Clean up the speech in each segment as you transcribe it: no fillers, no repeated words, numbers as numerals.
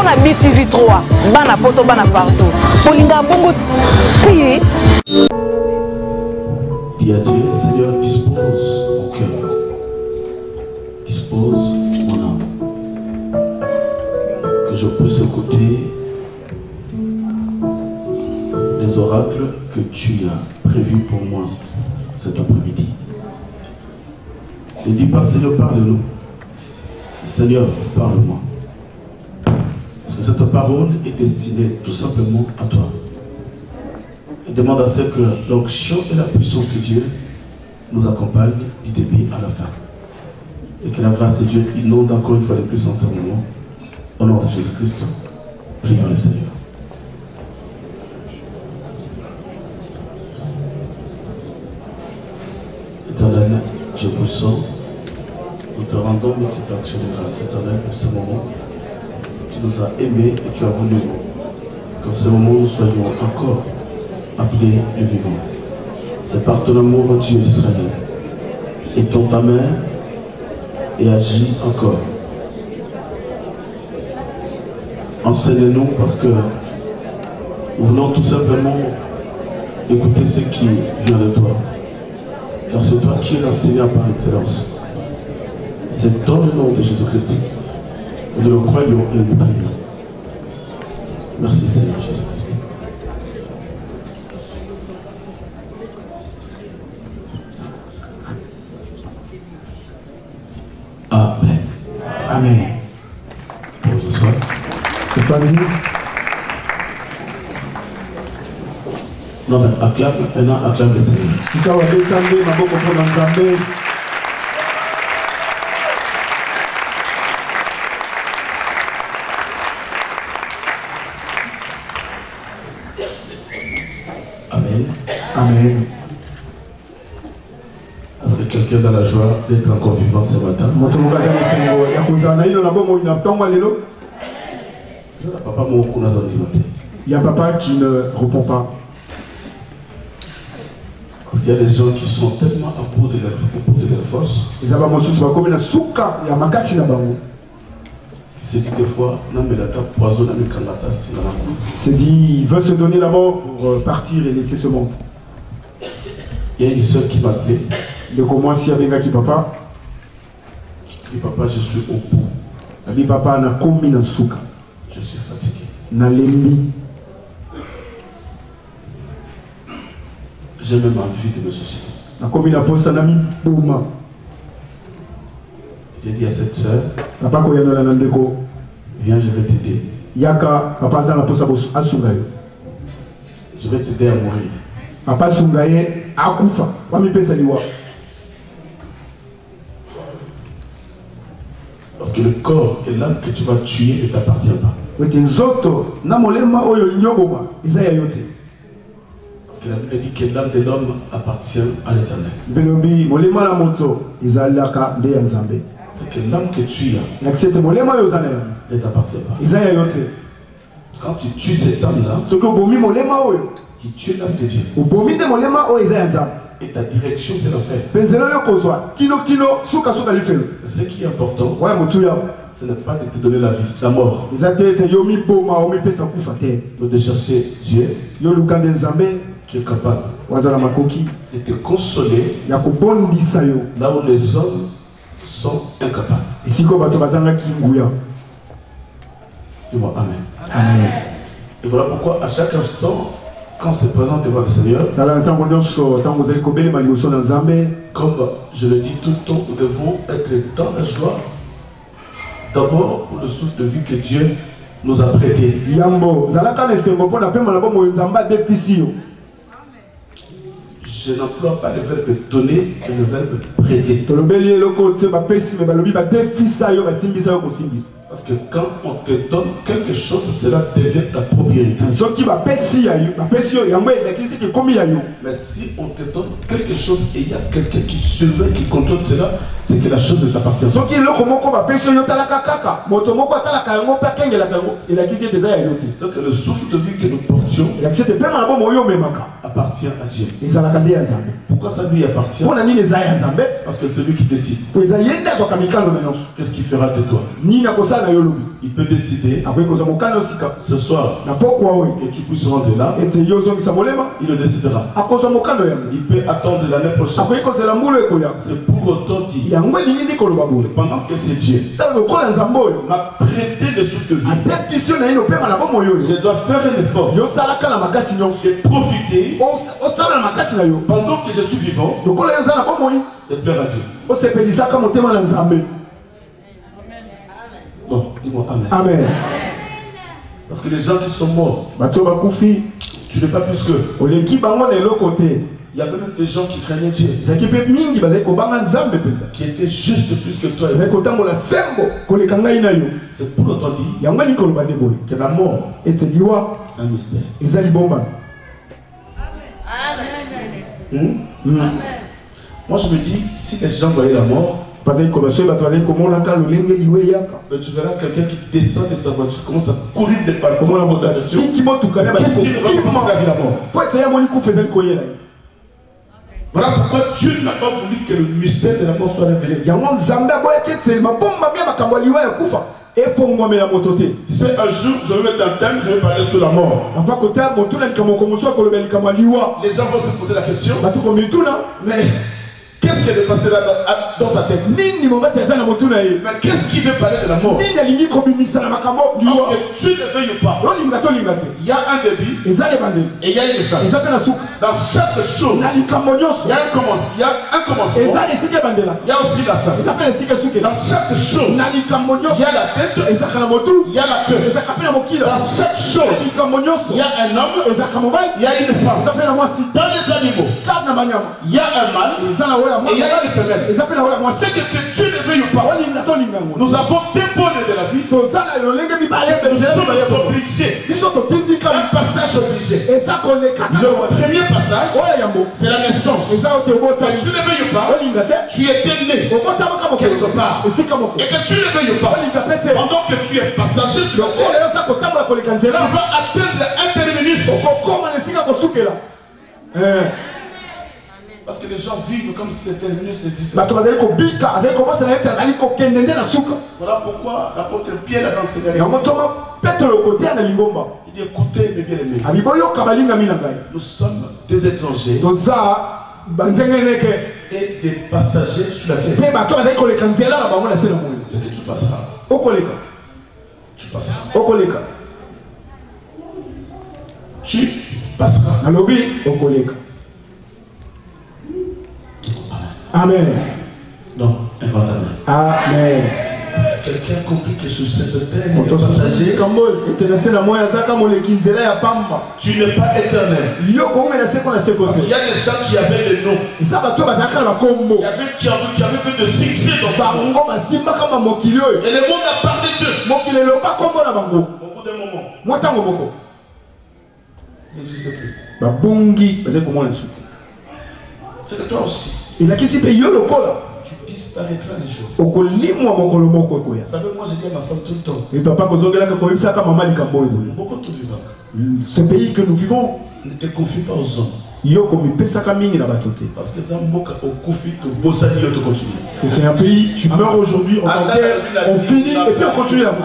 on a BTV3 bana poto bana partout polinga bongo ti Dis à Dieu, Seigneur, dispose mon cœur, dispose mon âme, que je puisse écouter les oracles que tu as prévus pour moi cet après-midi. Ne dis pas, Seigneur, parle-nous. Seigneur, parle-moi. Parce que cette parole est destinée tout simplement à toi. Et demande à ce que l'onction et la puissance de Dieu nous accompagnent du début à la fin. Et que la grâce de Dieu inonde encore une fois de plus ensemble. Au nom de Jésus-Christ, prions le Seigneur. Éternel, je vous sens. Nous te rendons multiple action de grâce, éternel, pour ce moment. Tu nous as aimés et tu as voulu qu'en ce moment nous soyons encore appelés le vivant. C'est par ton amour, Dieu d'Israël. Étends ta main et agis encore. Enseigne-nous parce que nous voulons tout simplement écouter ce qui vient de toi. Car c'est toi qui es l'enseignant par excellence. C'est dans le nom de Jésus-Christ que nous le croyons et nous prions. Merci Seigneur Jésus-Christ. Amen. Amen. Pour ce soir. C'est pas dit. Non mais acclame, maintenant acclame le Seigneur. Amen. Est-ce que quelqu'un dans la joie d'être encore vivant ce matin? Il y a papa qui ne répond pas. Parce qu'il y a des gens qui sont tellement à bout de leur force. C'est dit des fois, c'est dit, il veut se donner la mort pour partir et laisser ce monde. Il y a une soeur qui m'a appelé. De comment si avec qui papa? Et papa, je suis au bout. Abi papa na komi na souka. Je suis fatigué. Na lembi. J'ai même envie de me suicider. Na komi na posa na mi bouma. J'ai dit à cette soeur, papa ko yana na ndeko. Viens, je vais t'aider. Yaka papa za na posa asungayo. Je vais t'aider à mourir. Papa sungaye akufa. Wami pesa liwa. Parce que le corps et l'âme que tu vas tuer ne t'appartient pas. Parce que la Bible dit que l'âme de l'homme appartient à l'Éternel. C'est que l'âme que tu as ne t'appartient pas. Quand tu tues cette âme-là, tu tues l'âme de Dieu. Et ta direction, c'est l'enfer. Ce qui est important, ce n'est pas de te donner la vie, la mort. Mais de chercher Dieu qui est capable de te consoler là où les hommes sont incapables. Dis-moi Amen. Amen. Et voilà pourquoi à chaque instant, quand on se présente devant le Seigneur, comme je le dis tout le temps, nous devons être dans la joie. D'abord pour le souffle de vie que Dieu nous a prêté. Je n'emploie pas le verbe donner, mais le verbe prêter. Parce que quand on te donne quelque chose, cela devient ta propriété. Mais si on te donne quelque chose et il y a quelqu'un qui surveille, qui contrôle cela, c'est que la chose ne t'appartient pas. C'est que le souffle de vie que nous portons fonction appartient à Dieu. Pourquoi ça lui appartient? Parce que c'est lui qui décide. Qu'est-ce qu'il fera de toi? Il peut décider ce soir que tu puisses rentrer là. Il le décidera. Il peut attendre l'année prochaine. C'est pour autant dire pendant que c'est Dieu m'a prêté des sources de vie, je dois faire un effort de profiter pendant que je suis vivant de plaire à Dieu. Non, dis-moi Amen. Amen. Parce que les gens qui sont morts, tu n'es pas plus que. Il y a quand même des gens qui craignaient Dieu, qui étaient juste plus que toi. C'est pour autant dire que la mort, c'est un mystère. Moi je me dis, si les gens voyaient la mort, mais tu verras quelqu'un qui descend de sa voiture, commence à courir de par comment la montagne. Qu'est-ce qu'il va commencer à la mort? Voilà pourquoi Dieu n'a pas voulu que le mystère de la mort soit révélé. Tu sais, un jour, je vais mettre un thème, je vais parler sur la mort. Les gens vont se poser la question, mais qu'est-ce qu'il est passé là dans sa tête? Mais qu'est-ce qui veut parler de la mort? Donc, tu ne veuilles pas. Il y a un début et il y a une fin. Dans chaque chose, il y a un commencement. Il y a aussi la fin. Dans chaque chose, il y a la tête, il y a la queue. Dans chaque chose, il y a un homme, il y a une femme. Dans les animaux, il y a un mâle et il y a une femelle. C'est que tu ne veuilles pas. Nous avons déposé de la vie. Nous sommes obligés. Un passage obligé. Le premier passage, c'est la naissance. Tu ne veuilles pas. Tu es né quelque part. Et que tu ne veuilles pas. Pendant que tu es passager sur la terre, tu vas atteindre un terminus. Parce que les gens vivent comme si le terminus n'existait pas. Voilà pourquoi l'apôtre Pierre a enseigné. Il dit écoutez mes bien-aimés. Nous sommes des étrangers et des passagers sur la terre. C'est que tu passeras. Tu passeras. Tu passeras. Amen. Non, inventamment. Amen. Quelqu'un a compris que sur cette terre, il est passager. Tu n'es pas éternel. Il y a des gens qui avaient des noms. Il y avait qui avaient fait de succès dans le monde. Et le monde a parlé d'eux. Au bout d'un moment, il n'existe plus. C'est que toi aussi. Tu disparaîtras les jours. Ça fait moi je dis à ma femme tout le temps. Beaucoup de vivants. Ce pays que nous vivons ne te confie pas aux hommes. Parce que c'est un pays, tu meurs aujourd'hui, on t'enterre, on finit et puis on continue à vivre.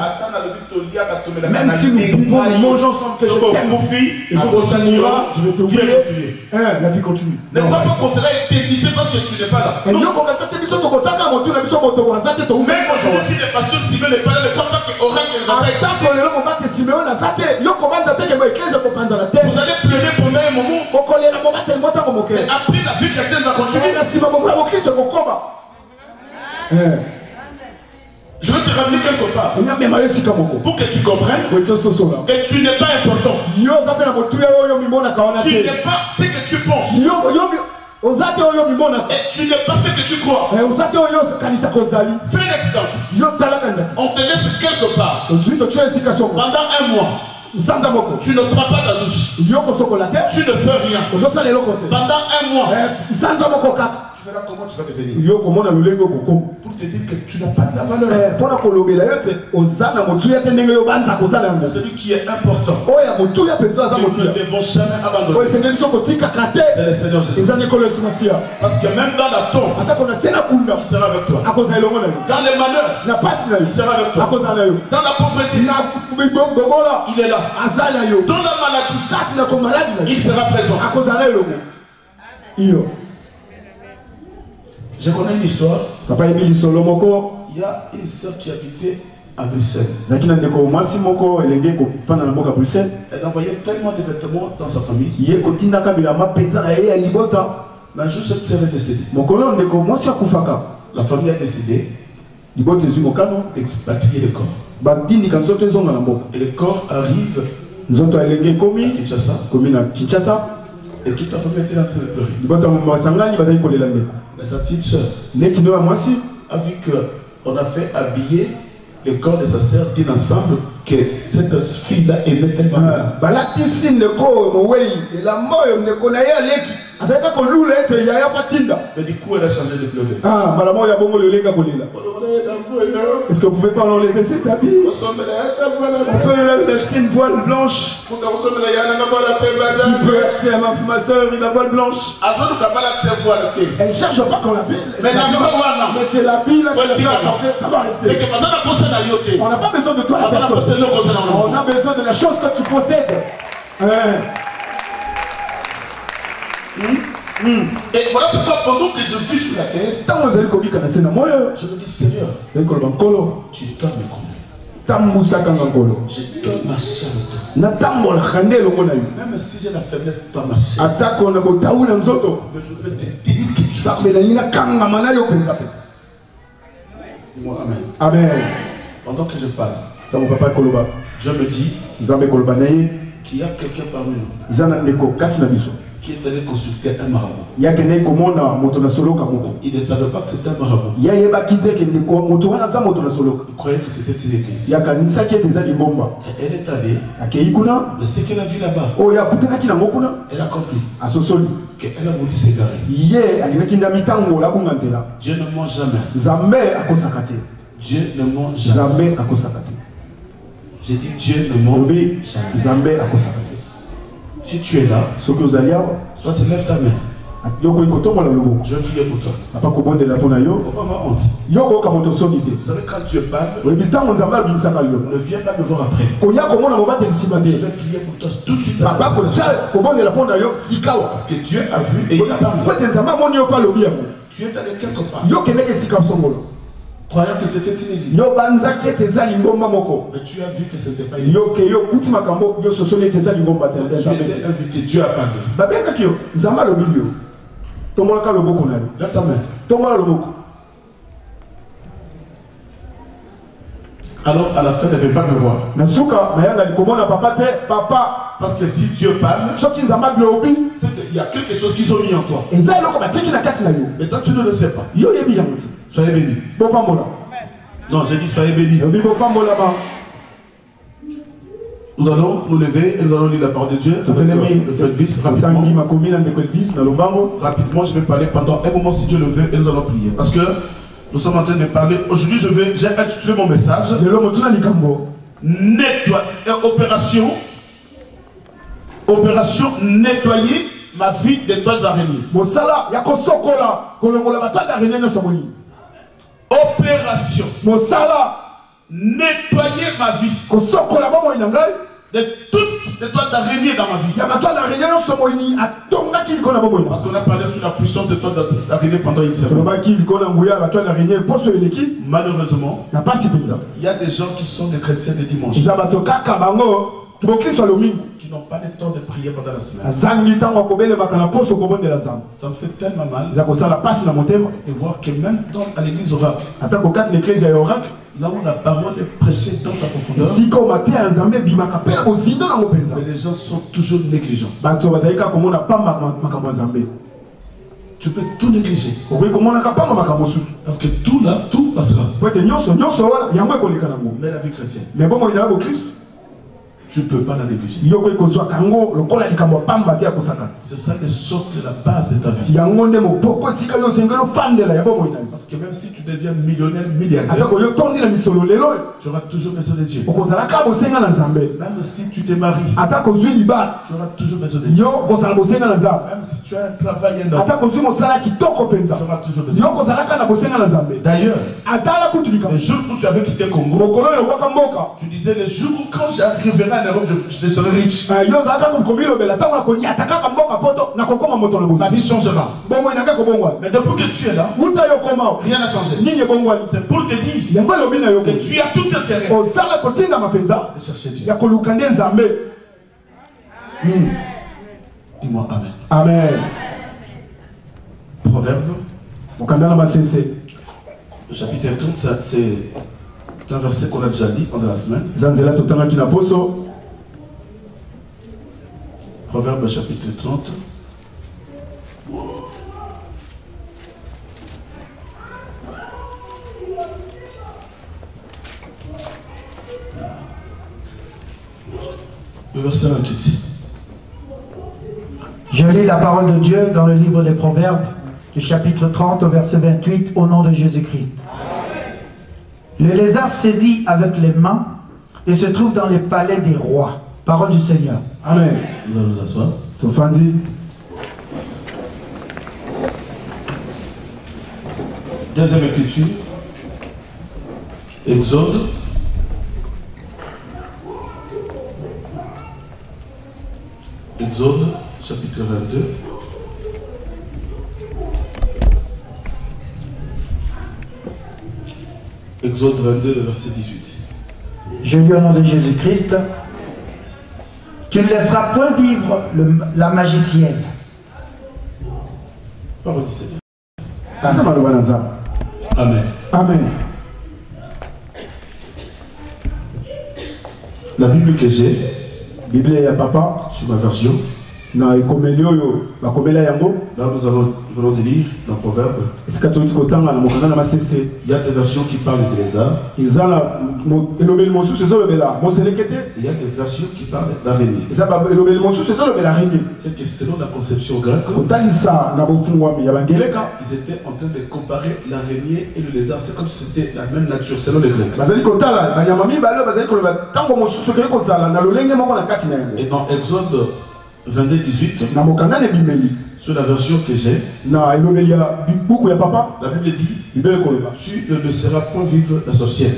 Même si nous vivons, nous mangeons sans que je t'aime. Et je continuera, je vais te tuer. La vie continue. Ne sois pas considéré éternisé parce que tu n'es pas là. Même aujourd'hui, si le pasteur Simeon n'est pas là, ne crois pas qu'il aura qu'il va être. Vous allez pleurer pendant un moment. Mais après la vie chrétienne va continuer. Je veux te ramener quelque part pour que tu comprennes que tu n'es pas important. Tu n'es pas ce que tu penses. Et tu n'es pas ce que tu crois. Fais l'exemple. On te laisse quelque part pendant un mois. Tu ne prends pas ta douche. Tu ne fais rien. Pendant un mois. Tu verras comment tu vas devenir. Pour te dire que tu n'as pas de la valeur. Celui qui est important. Nous ne devons jamais abandonner. C'est le Seigneur Jésus. Parce que même dans la tombe, il sera avec toi. Dans les malheurs, il sera avec toi. Dans la pauvreté, il est là. Dans la maladie, il sera présent. Je connais une histoire. Il y a une sœur qui habitait à Bruxelles. Elle envoyait tellement de vêtements dans sa famille. Mais un jour, cette sœur est décédée. La famille a décidé d'expatrier le corps. Et le corps arrive à Kinshasa. Et toute la famille était en train de pleurer. Mais sa petite soeur a vu qu'on a fait habiller le corps de sa sœur d'un ensemble que cette fille-là aimait tellement. Mais du coup, elle a changé de pleurer. Est-ce que vous pouvez pas l'enlever cet habit? On peut lui acheter une voile blanche. Tu peux acheter à ma soeur une voile blanche. Elle ne cherche pas qu'on l'habille. Mais c'est l'habit là que ça va rester. On n'a pas besoin de toi la personne. On a besoin de la chose que tu possèdes. Et voilà pourquoi pendant que je suis sur la terre, je me dis Seigneur, tu dois me combler. Je dois marcher avec toi. Même si j'ai la faiblesse de pas marcher, mais je veux te dire que tu as. Dis-moi Amen. Amen. Pendant que je parle, je me dis qu'il y a quelqu'un parmi nous qui est allé consulter un marabout. Il ne savait pas que c'était un marabout. Il croyait que c'était une église. Elle est allée, mais ce qu'elle a vu là-bas, elle a compris qu'elle a voulu s'égarer. Dieu ne ment jamais. Dieu ne ment jamais. J'ai dit Dieu ne ment jamais. Si tu es là, soit tu lèves ta main. Je vais prier pour toi. Faut pas avoir honte. Vous savez, quand Dieu parle, ne viens pas me voir après. Je vais prier pour toi tout de suite. Parce que Dieu a vu et il a parlé. Tu es allé quelque part, croyant que c'était une église. Mais tu as vu que c'était pas une église. Tu étais invité, Dieu a parlé. Lève ta main. Alors à la fin, elle ne veut pas me voir. Parce que si Dieu parle, c'est qu'il y a quelque chose qu'ils ont mis en toi. Mais toi tu ne le sais pas. Soyez bénis. Non, j'ai dit soyez bénis. Nous allons nous lever et nous allons lire la parole de Dieu. Rapidement, je vais parler pendant un moment si Dieu le veut et nous allons prier. Parce que nous sommes en train de parler. Aujourd'hui, j'ai intitulé mon message Opération nettoyer ma vie des toiles d'araignée. Opération nettoyer ma vie de toutes les toiles d'araignée dans ma vie. Parce qu'on a parlé sur la puissance des toiles d'araignée pendant une semaine. Malheureusement, il y a des gens qui sont des chrétiens de dimanche qui n'ont pas le temps de prier pendant la semaine. Ça me fait tellement mal de voir que même à l'église oracle, là où la parole est prêchée dans sa profondeur, mais les gens sont toujours négligents. Tu peux tout négliger. Parce que tout là, tout passera. Mais la vie chrétienne, tu ne peux pas la négliger. C'est ça qui sort de la base de ta vie. Parce que même si tu deviens millionnaire, milliardaire, tu auras toujours besoin de Dieu. Même si tu te maries, tu auras toujours besoin de Dieu. Même si tu as un travail énorme, tu auras toujours besoin de Dieu. D'ailleurs, le jour où tu avais quitté Congo, tu disais le jour où quand j'arriverai en Europe, je serai riche. Ma vie changera. Mais depuis que tu es là, rien n'a changé. C'est pour te dire que tu as tout intérêt de chercher Dieu. Dis-moi Amen. Amen. Proverbe, le chapitre 30, c'est un verset qu'on a déjà dit pendant la semaine. Proverbe chapitre 30. Le verset 28. Je lis la parole de Dieu dans le livre des Proverbes, du chapitre 30 au verset 28, au nom de Jésus-Christ. Le lézard saisit avec les mains et se trouve dans les palais des rois. Parole du Seigneur. Amen. Nous allons nous asseoir. Deuxième écriture. Exode. Exode, chapitre 22. Exode 22, le verset 18. Je lis au nom de Jésus-Christ. Tu ne laisseras point vivre la magicienne. Parole du Seigneur. Amen. Amen. Amen. La Bible que j'ai, Bible ya papa, sur ma version, na ikomelio bakomela yango. Là nous allons lire dans Proverbe. Il y a des versions qui parlent de lézard. Il y a des versions qui parlent d'araignée. C'est que selon la conception grecque, ils étaient en train de comparer l'araignée et le lézard. C'est comme si c'était la même nature selon les Grecs. Et dans Exode 22, 18, sur la version que j'ai, la Bible dit, tu ne laisseras point vivre la sorcière.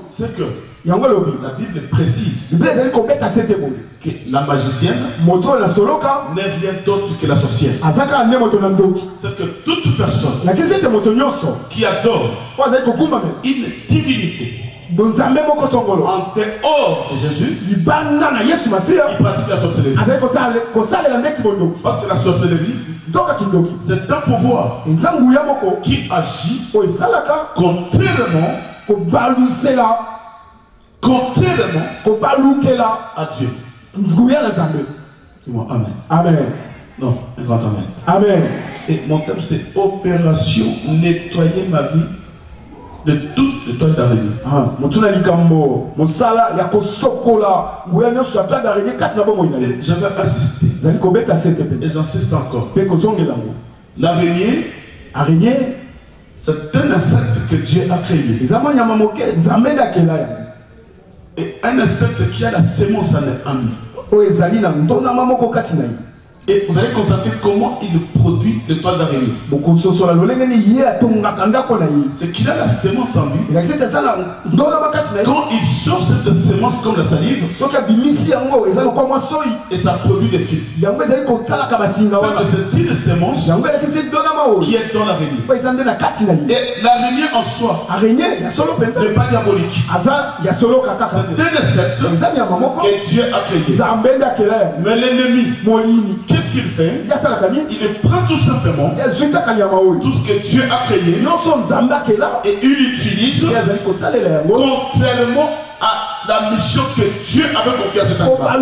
C'est que la Bible précise que la magicienne n'est rien d'autre que la sorcière. C'est que toute personne qui adore une divinité en dehors de Jésus, il pratique la sorcellerie. Parce que la sorcellerie, c'est un pouvoir qui agit contrairement à Dieu. Dis-moi Amen. Amen. Non, un grand Amen. Amen. Et mon thème c'est opération nettoyer ma vie de toutes les toiles d'araignée. J'avais assisté. Et j'insiste encore. L'araignée, c'est un insecte que Dieu a créé. Et un insecte qui a la sémence en lui. Et vous allez constater comment il produit les toiles d'araignée. C'est qu'il a la sémence en lui. Quand il sort cette sémence comme la salive, et ça produit des fils. C'est ce type de sémence qui est dans l'araignée. Et l'araignée en soi n'est pas diabolique. C'est un insecte que Dieu a créé. Mais l'ennemi, qu'est-ce qu'il fait? Il prend tout simplement tout ce que Dieu a créé et il utilise contrairement à la mission que Dieu avait confiée à cet animal.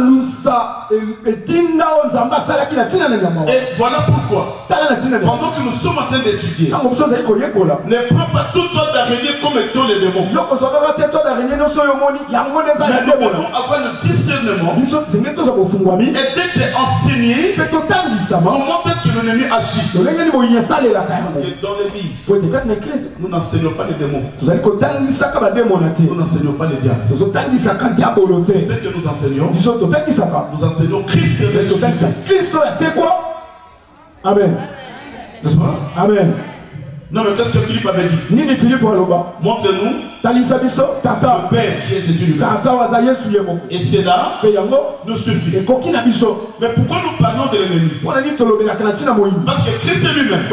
Et voilà pourquoi, pendant que nous sommes en train d'étudier, ne prends pas tout toit d'araignée comme étant les démons. Mais nous devons avoir le discernement et d'être enseignés comment est-ce que l'ennemi agit. Parce que dans l'église, nous n'enseignons pas les démons. Nous n'enseignons pas les diables. Ce que nous enseignons Christ ressuscité. C'est quoi? Amen. N'est-ce pas? Amen. Non, mais qu'est-ce que Philippe avait dit? Montre-nous le Père qui est Jésus lui-même. Et c'est là nous suffit. Mais pourquoi nous parlons de l'ennemi? Parce que Christ lui-même,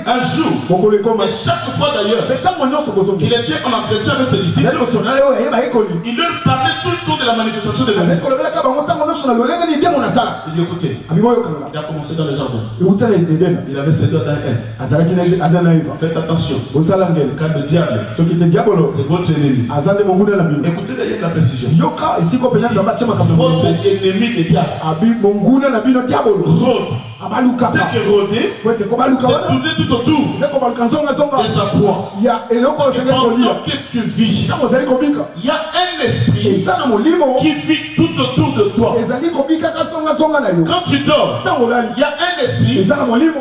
un jour, et chaque fois d'ailleurs, il était en entretien avec ses disciples, il leur parlait tout le temps de la manifestation de l'ennemi. Il dit écoutez, il a commencé dans le jardin. Il avait ses doigts dans elle. Faites attention. Quand le diable, c'est votre ennemi. Écoutez d'ailleurs la précision. Votre ennemi est diable. Rôde. C'est que rôder, c'est tourner tout autour de sa proie. Pendant que tu vis, il y a un esprit qui vit tout autour de toi. Quand tu dors, il y a un esprit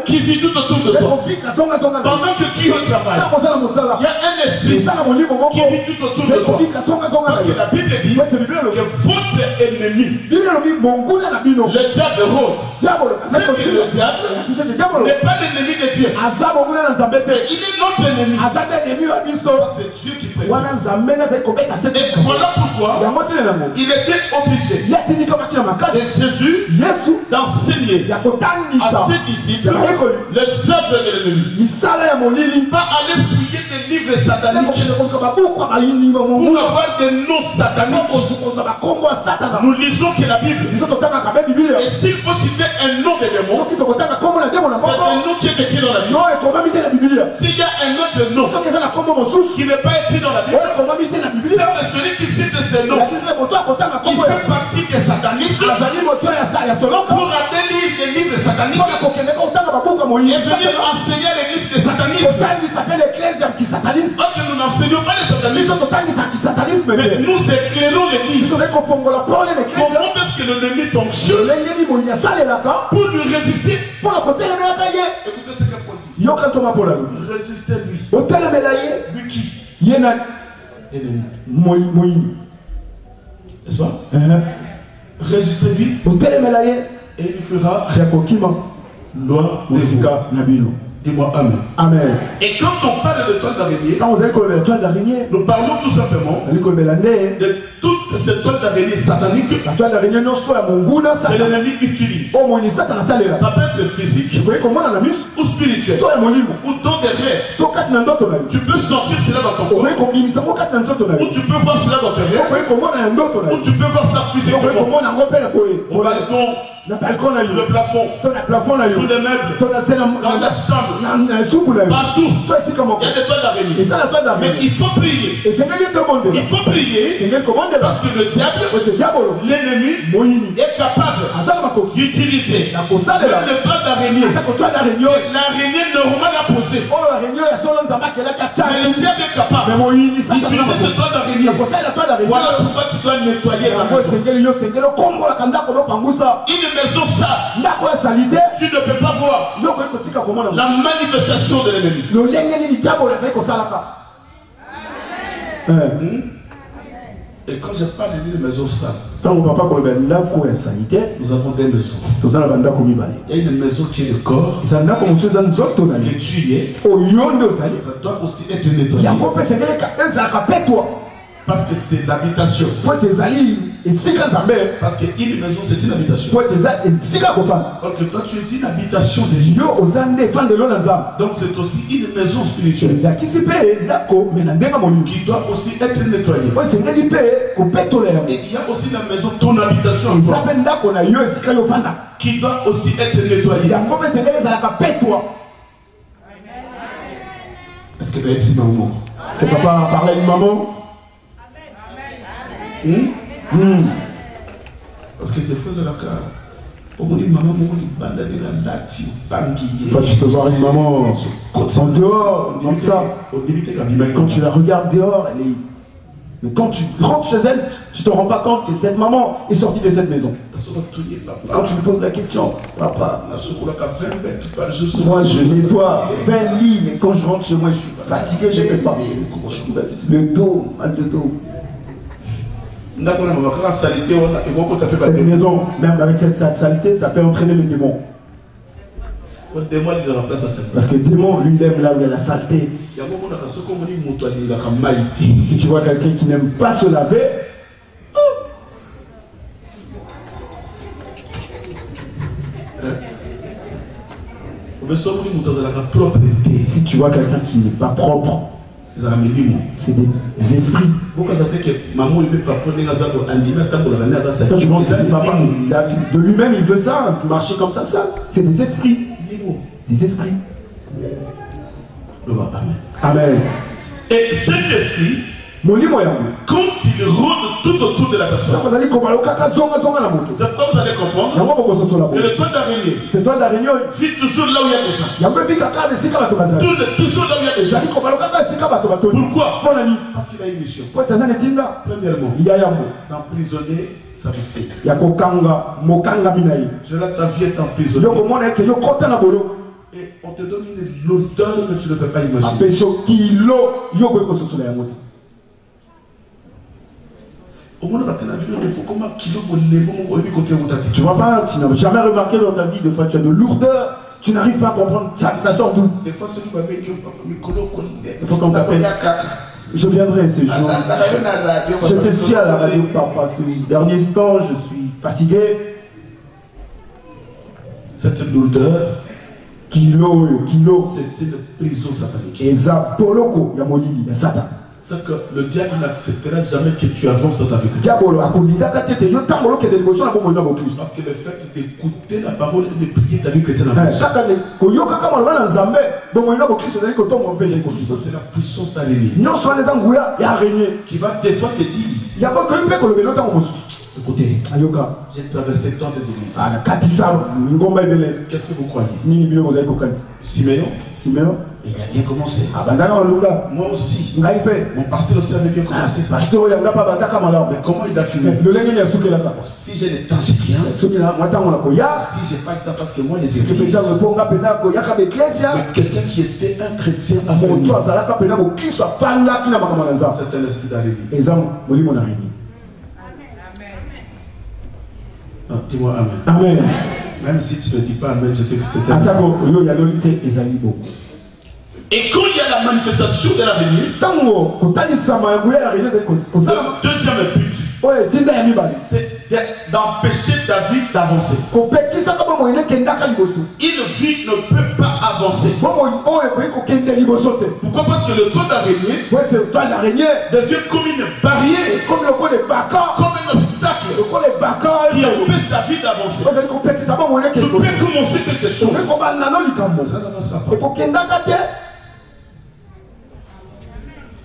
qui vit tout autour de toi. Pendant que tu es au travail, il y a un esprit qui vit tout autour de toi. Parce que la Bible dit que votre ennemi, le diable rôde. C'est que le diable n'est pas l'ennemi de Dieu. Mais il est notre ennemi. C'est Dieu qui précise. Et voilà pourquoi il était obligé de Jésus d'enseigner à ses disciples les œuvres de l'ennemi. Pas aller fouiller des livres sataniques pour avoir des noms sataniques. Nous lisons que la Bible, et s'il faut citer un nom de démon, c'est un nom qui est écrit dans la Bible. S'il y a un autre nom qui n'est pas écrit dans la Bible, c'est celui qui cite ce nom, il fait partie des satanistes pour aller lire des livres sataniques et venir enseigner l'église des satanistes. Que nous n'enseignons pas les satanistes, mais nous éclairons l'église. Comment est-ce que l'ennemi fonctionne pour lui résister? Écoutez ce que Paul dit. Résistez-lui. Lui qui? Ennemi. N'est-ce pas? Résistez-lui et il fera loi de vous. Dis-moi Amen. Amen. Et quand on parle de toile d'araignée, nous parlons tout simplement de toute cette toile d'araignée satanique que l'ennemi utilise. Ça peut être physique ou spirituel ou dans des rêves. Tu peux sentir cela dans ton corps, ou tu peux voir cela dans tes rêves, ou tu peux voir ça physiquement au balcon, le plafond, sous les meubles, dans la chambre, partout. Il y a des toiles d'araignée. Mais il faut prier. Il faut prier parce que le diable, l'ennemi, est capable d'utiliser même le toile d'araignée. L'araignée normale à poser. Mais le diable est capable d'utiliser ce toile d'araignée. Voilà pourquoi tu dois nettoyer la maison. Une maison sale, tu ne peux pas voir la manifestation de l'ennemi. Et quand je parle d'une maison sale, nous avons des maisons. Il y a une maison qui est le corps, que tu es, ça doit aussi être nettoyé. Parce que c'est l'habitation. Parce qu'une maison, c'est une habitation. Donc toi, tu es une habitation de Dieu. Donc c'est aussi une maison spirituelle qui doit aussi être nettoyée. Et il y a aussi la maison, ton habitation, qui doit aussi être nettoyée. Est-ce que tu as dit maman? Est-ce que papa a parlé à une maman? Parce que des fois, c'est la cara. Quand tu peux voir une maman en dehors, comme ça. Quand tu la regardes dehors, elle est... Mais quand tu rentres chez elle, tu te rends pas compte que cette maman est sortie de cette maison. Quand tu lui poses la question, papa, moi je nettoie 20 lits, mais quand je rentre chez moi, je suis fatigué, je ne peux pas. Le dos, mal de dos. Cette maison, même avec cette saleté, ça peut entraîner le démon. Parce que le démon, lui, il aime là où il y a la saleté. Si tu vois quelqu'un qui n'aime pas se laver, si tu vois quelqu'un qui n'est pas propre, c'est des esprits. Quand tu penses que c'est papa, de lui-même il veut ça, marcher comme ça, c'est des esprits. Des esprits. Amen. Et cet esprit, quand il rôde tout autour de la personne, c'est pourquoi vous allez comprendre que le toit d'araignée vit toujours là où il y a des gens. Toujours là où il y a des gens. Pourquoi? Parce qu'il a une mission. Premièrement, d'emprisonner sa victime. Ta vie est emprisonnée. Et on te donne une lourdeur que tu ne peux pas imaginer. Tu vois pas, tu n'as jamais remarqué dans ta vie, des fois tu as de lourdeur, tu n'arrives pas à comprendre, ça sort d'où? Des fois ceux qui m'avaient dit, il faut qu'on t'appelle. Je viendrai ces jours. J'étais ici à la radio, papa, ces derniers temps, je suis fatigué. Cette lourdeur, kilo, c'est une prison satanique. Et Zapoloko, Yamolili, Satan. C'est que le diable n'acceptera jamais que tu avances dans ta vie. Parce que le fait d'écouter la parole et de prier ta vie chrétienne avance. Ça, c'est la puissance d'araignée qui va des fois te dire, écoutez, j'ai traversé tant des églises. Qu'est-ce que vous croyez? Siméon, il a bien commencé. Moi aussi. Mon pasteur aussi avait bien commencé. Mais comment il a fini? Si j'ai le temps, je viens. Si j'ai pas le temps, parce que moi, les églises. Mais quelqu'un qui était un chrétien avant nous. C'est un esprit d'araignée. Dis-moi amen. Amen. Même si tu ne dis pas amen, je sais que c'est un. Et quand il y a la manifestation de l'avenir, le deuxième but, c'est d'empêcher David d'avancer. Une vie ne peut pas avancer. Pourquoi? Parce que le toit d'araignée devient comme une barrière, comme un obstacle qui empêche David d'avancer. Tu peux commencer quelque chose. Ça n'avancera pas.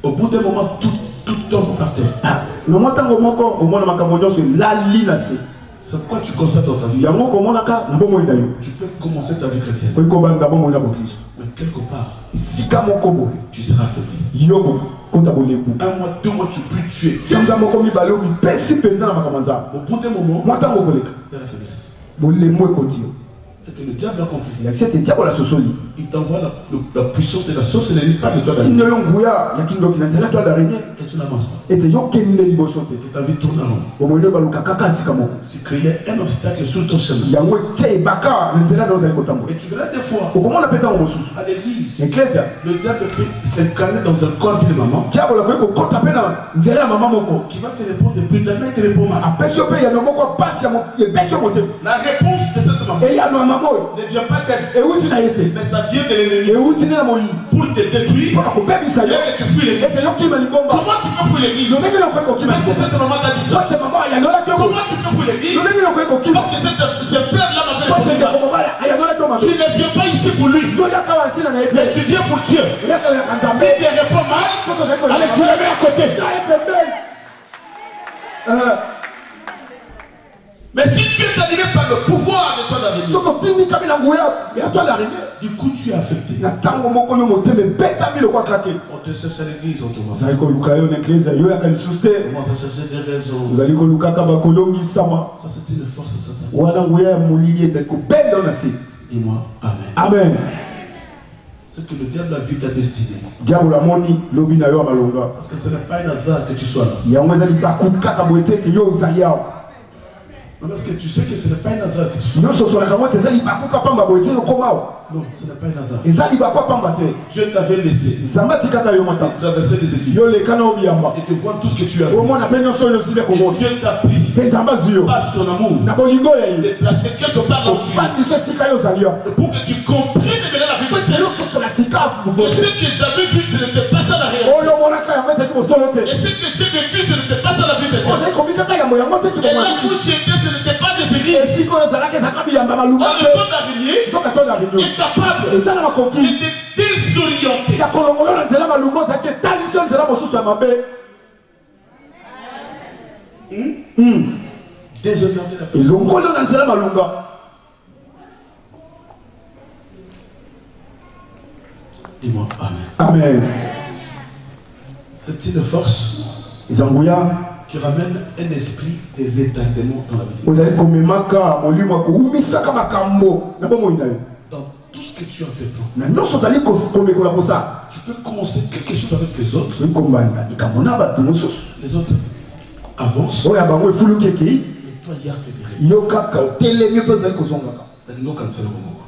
Au bout d'un moment, tout tombe par terre. C'est quoi tu constates dans ta vie? Tu peux commencer ta vie chrétienne. Mais quelque part, tu seras affaibli. 1 mois, 2 mois, tu peux tuer. Au bout d'un moment, tu as la faiblesse. C'est que le diable a compris. Il t'envoie la puissance de la sorcellerie par le toit d'araignée. Que tu n'avances pas. Que ta vie tourne en rond. Tu créais un obstacle sur ton chemin. Et tu verras des fois à l'église, le diable peut s'incarner dans un corps de maman qui va te répondre brutalement et te répond mal. La réponse de cette maman ne vient pas d'elle, mais ça vient de l'ennemi pour te détruire et que tu fuis l'église. Comment tu peux fuir l'église? Parce que cette maman t'a dit ça. Comment tu peux fuir l'église? Parce que ce frère-là m'avait répondu. Tu ne viens pas ici pour lui, mais tu viens pour Dieu. Si tu réponds mal, allez, tu le mets à côté. Mais si tu es animé par le pouvoir de ton araignée, du coup tu es affecté. On te cherche à l'église, on te voit. Comment ça chercher des raisons. Ça c'est une force satanique. Dis-moi Amen. Amen. C'est que le diable a vu ta destinée. Parce que ce n'est pas un hasard que tu sois là. Non, parce que tu sais que ce n'est pas un hasard que tu sois là. Non, ce n'est pas un hasard. Dieu t'avait laissé traverser les églises et te voir tout ce que tu as fait. Et Dieu t'a pris par son amour de placer quelque part dans pour que tu comprennes maintenant la vérité. Que ce que j'avais vu, ce n'était pas ça la réalité. Et ce que j'ai vécu, ce n'était pas ça la vie de Dieu. Et là où j'étais, ce n'était pas des églises. On ne peut l'araignée est capable de te désorienter. Désorienter la personne. Dis-moi Amen. Amen. C'est une force qui ramène un esprit de retardement dans la vie. Dans tout ce que tu as fait, tu peux commencer quelque chose avec les autres. Les autres avancent. Et toi, il y a que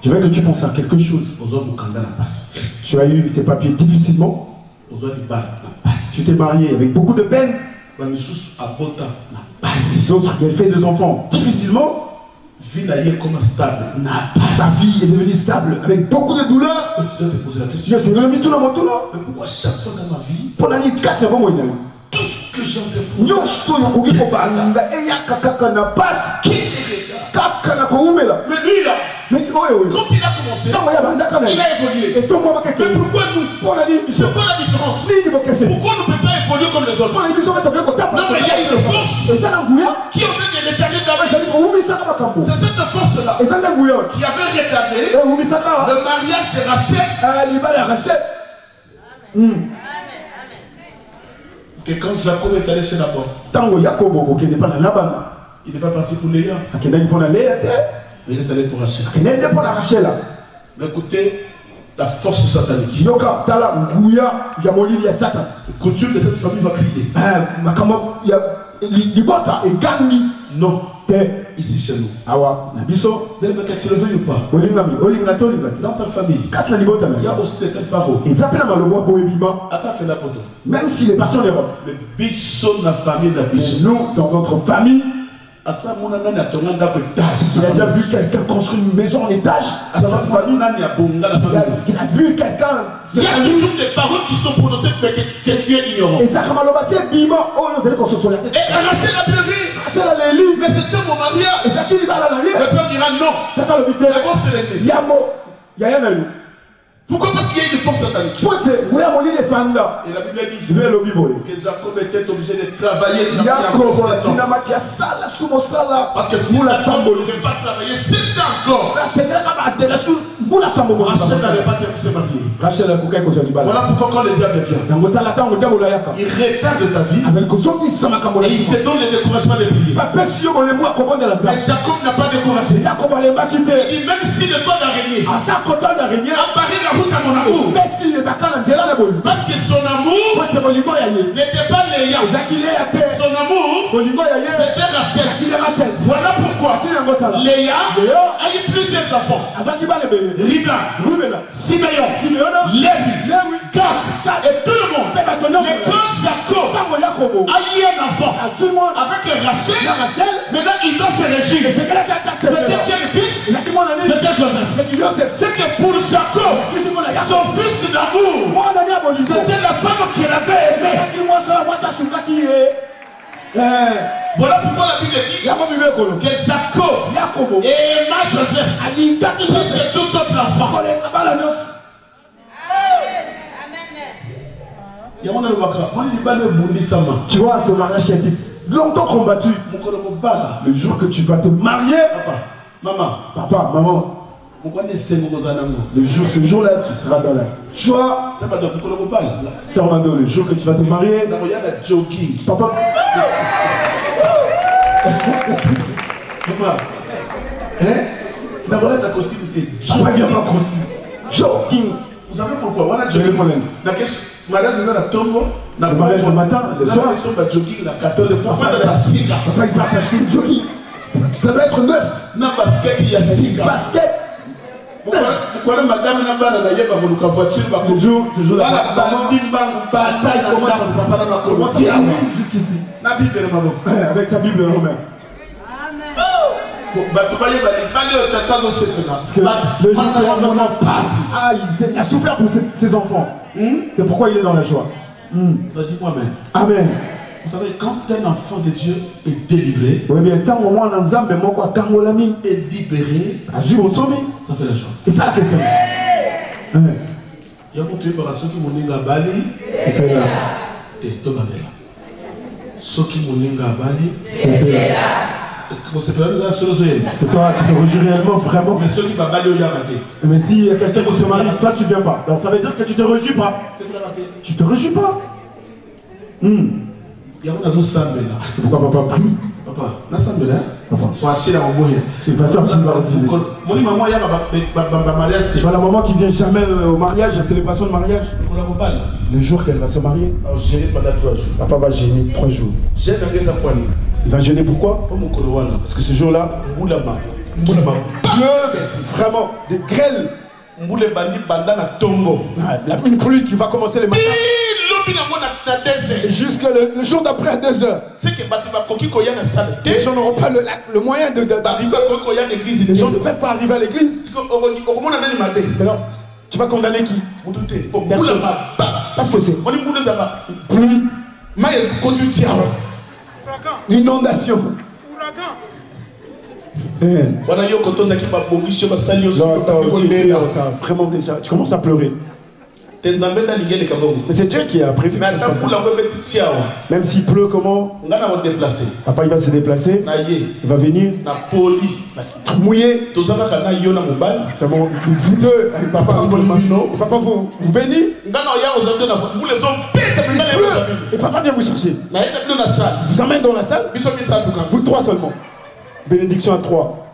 Je veux que tu penses à quelque chose. Tu as eu tes papiers difficilement. Tu t'es marié avec beaucoup de peine. D'autres qui ont fait des enfants difficilement. Sa vie est devenue stable avec beaucoup de douleurs. Tu dois te poser la question. Mais pourquoi chaque fois dans ma vie, tout ce que j'entends, mais lui là, quand il a commencé, il a évolué. Mais pourquoi nous? C'est quoi la différence? Pourquoi on ne peut pas évoluer comme les autres? Non, mais il y a une force qui est en train de retarder David. C'est cette force-là qui avait retardé le mariage de Rachel. Parce que quand Jacob est allé chez Laban, il n'est pas parti pour Léa. Mais il est allé pour Rachel. Mais écoutez, la force satanique. La coutume de cette famille va crier. Non, ici chez nous. Tu le veux ou pas? Dans ta famille, il y a aussi des telles paroles. Attends que la poto. Même s'il est parti en Europe. Mais biso na famille de biso. Nous, dans notre famille, il a déjà vu quelqu'un construire une maison en étage. Il a vu quelqu'un. Il y a toujours des paroles qui sont prononcées mais que tu es ignorant. Et ça, comme le passé, bima, oh, nous allons construire la tête. Et Rachel a bien vu. Rachel a l'élu. Mais c'était mon mariage. Et ça qui va à l'arrière. Le père dira non. D'abord, c'est l'aîné. Pourquoi? Parce qu'il y a une force satanique. Et la Bible dit que Jacob était obligé de travailler dans la parce que si Jacob ne pouvait pas travailler, c'était encore. Rachel n'avait pas terminé ses mariés. Voilà pourquoi quand le diable vient, il retarde ta vie et il te donne le découragement de prier. Mais Jacob n'a pas découragé. Il dit même si le temps d'araignée apparaît la route à mon amour, parce que son amour n'était pas Léa, son amour c'était Rachel. Voilà pourquoi Léa a eu plusieurs enfants: Ribla, Simeon, Lévi, Gad et tout le monde. Mais quand Jacob a eu un enfant avec Rachel, maintenant il doit se régir. C'était quel fils? C'était Joseph. C'est que pour Jacob, son fils d'amour, c'était la femme qu'il avait aimée. Voilà pourquoi la Bible dit que Jacob aima Joseph plus que tout autre enfant. Tu vois ce mariage qui a été longtemps combattu. Le jour que tu vas te marier, papa, maman, le jour, ce jour-là, tu seras dans la joie. Servando, le jour que tu vas te marier, papa. Papa, hein? Jogging. Vous savez pourquoi? Voilà jogging. Madame, c'est ça la tombe. Le mariage le matin, le soir. Jogging, la 14 pour faire de la ciga. Papa, il passe acheter une jogging. Ça va être neuf. Non, basket, il y a ciga. Basket. Pourquoi madame n'a pas la voiture? Ce jour-là, jusqu'ici. Avec sa Bible en main. Le jour il a souffert pour ses enfants. C'est pourquoi il est dans la joie. Dis-moi même. Amen. Vous savez, quand un enfant de Dieu est délivré, oui, bien, tant au moins dans un moment, quoi, quand on l'a mis, est libéré, ça fait la joie. Et ça, qu'est-ce que c'est? Il y a beaucoup de personnes qui m'ont dit à Bali, c'est pas là. Et tout va bien. Ceux qui m'ont dit à Bali, c'est pas là. Est-ce que vous savez ça? Parce que toi, tu te rejures réellement, vraiment. Mais ceux qui m'ont Bali, il y a raté. Mais si quelqu'un qui se marie, toi, tu ne viens pas. Donc ça veut dire que tu te rejures pas. Tu te rejures pas. C'est pourquoi papa prie. Papa, n'assemble là. Pour acheter la maman. C'est le pasteur qui va refuser. Mon maman, il y a mariage. C'est pas la maman qui vient jamais au mariage, la célébration de mariage. Le jour qu'elle va se marier. Gêner pendant 3 jours. Papa va gêner 3 jours. Il va gêner pourquoi? Parce que ce jour-là, vraiment, des grêles. Une pluie qui va commencer le matin. Jusqu'à le jour d'après à 2 heures. Les gens n'auront pas le moyen d'arriver. Les gens ne peuvent pas arriver à l'église. Mais non, tu vas condamner qui? Personne. Parce que c'est pluie, l'inondation. Vraiment déjà, tu commences à pleurer. Mais c'est Dieu qui a prévu. Même s'il pleut, comment? Papa, il va se déplacer. Il va venir. Il va se mouiller. C'est bon. Vous deux, papa, vous bénit. Et papa vient vous chercher. Vous amène dans la salle. Vous 3 seulement. Bénédiction à 3.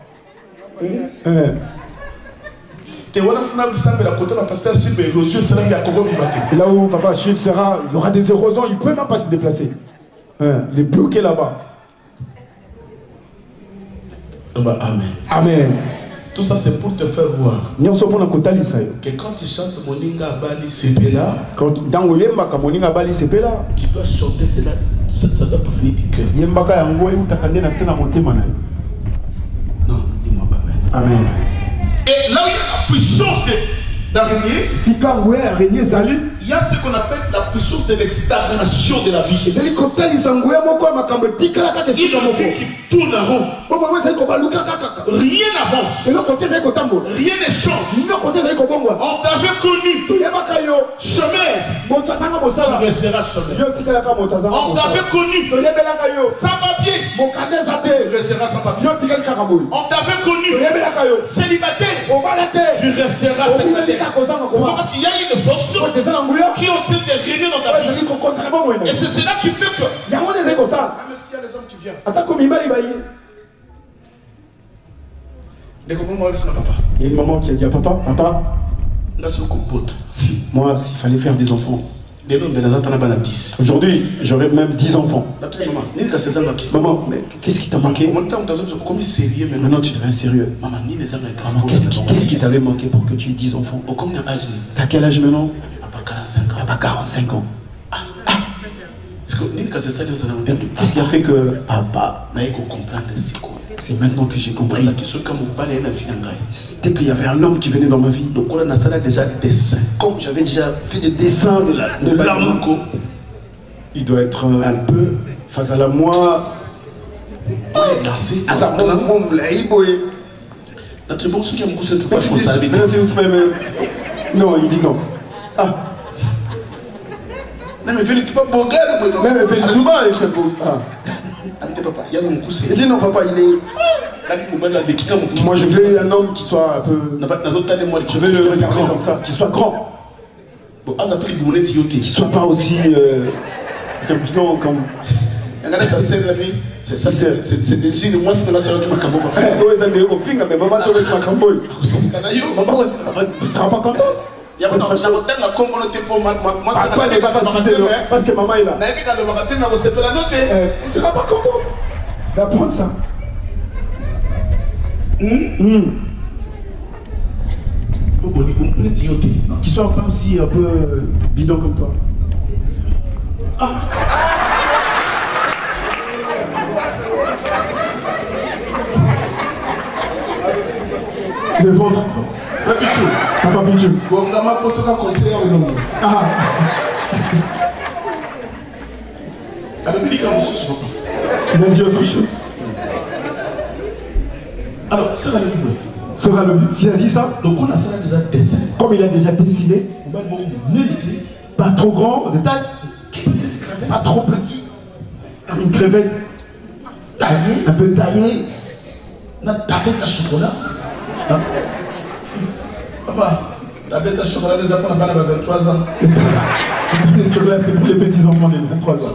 Et là où papa Chine sera, il y aura des érosions, il ne peut même pas se déplacer. Il est bloqué là-bas. Amen. Amen. Tout ça c'est pour te faire voir que quand tu chantes Moninga Bali Sepela, tu dois chanter cela, ça doit provenir du cœur. Non, dis-moi Amen. Amen. Et là où il y a la puissance d'araignée, il y a ce qu'on appelle la puissance de l'exstagnation de la vie. Il y a une vie qui tourne en rond. Rien n'avance. Rien ne change. On t'avait connu chômeur, tu resteras chômeur. On t'avait connu sans papier, tu resteras sans papier. On t'avait connu célibataire, tu resteras célibataire. Parce qu'il y a une force qui est en train de régner dans ta vie. Et c'est cela qui fait que même s'il y a les hommes qui viennent, il y a une maman qui a dit à papa, moi s'il fallait faire des enfants, aujourd'hui j'aurais même 10 enfants. Maman, mais qu'est-ce qui t'a manqué? Maintenant tu deviens sérieux. Maman, qu'est-ce qui t'avait manqué pour que tu aies 10 enfants? T'as quel âge maintenant? Papa 45 ans. Qu'est-ce qui a fait que papa, c'est maintenant que j'ai compris. C'était qu'il y avait un homme qui venait dans ma vie. Donc on a déjà des dessins. Comme j'avais déjà fait des dessins de l'arme, il doit être un peu face à la moi. Non, il dit non. Ah. Non, mais fais le tout bas, il fait beau. Il dit non papa, il est... Moi je veux un homme qui soit un peu... Je veux le regarder comme ça, qui soit grand. Qui soit pas aussi... comme... Regardez sa sœur la nuit. C'est des gilles, moi c'est la sœur du Macambo. Maman ne sera pas contente. Parce que maman est là. Elle ne sera pas contente d'apprendre ça. Qui soit pas aussi un peu bidon comme toi. Le ventre. Papa Pichu. Il a dit autre chose. Alors, ça va le but. Sera le but. S'il a dit ça, donc on a ça déjà décidé. Comme il a déjà décidé, pas trop grand de taille, pas trop petit, une crevette taillée, un peu taillée, une tablette à chocolat. Papa, tablette à chocolat, les enfants n'ont pas 23 ans. Le chocolat, c'est pour les petits enfants de 23 ans.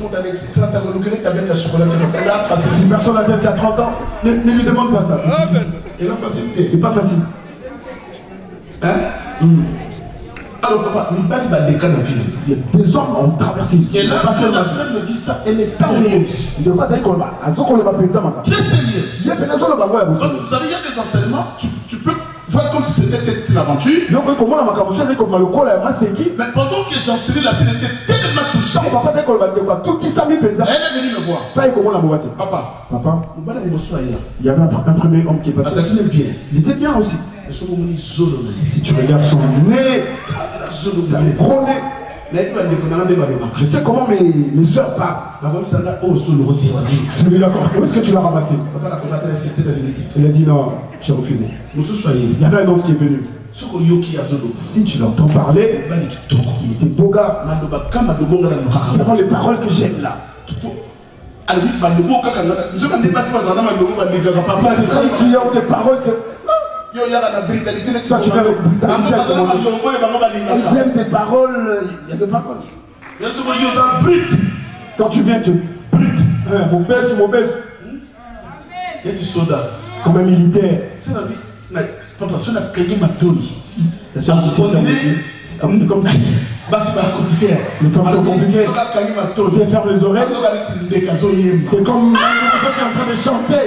Si personne n'a bien 30 ans, ne lui demande pas ça. C'est pas facile. Hein? Alors papa, il y a des hommes ont traversé. Et là, la sœur me dit ça, elle est sérieuse. Il ne doit pas dire qu'on va très sérieuse. Parce que vous savez, il y a des enseignements, tu peux voir comme si c'était une aventure. Mais pendant que j'enseignais, la scène était tellement touchée. Elle est venue me voir. Papa, il y avait un premier homme qui est passé. Il était bien aussi. Si tu regardes son nez, le gros nez. Je sais comment mes soeurs parlent. Celui-là, où est-ce que tu l'as ramassé? Il a dit non, j'ai refusé. Il y avait un autre qui est venu. Si tu l'entends parler, il était beau gars. C'est vraiment les paroles que j'aime là. Papa, qui ont des paroles que... Toi, tu viens de ils aiment des paroles, il y a des paroles. Quand tu viens, tu mon baisse. Il y a du soldat. Comme un militaire. C'est la vie. Attention, on a créé ma théorie. C'est comme ça. Les femmes sont compliquées. Si elles ferment les oreilles, c'est comme un oiseau qui est en train de chanter.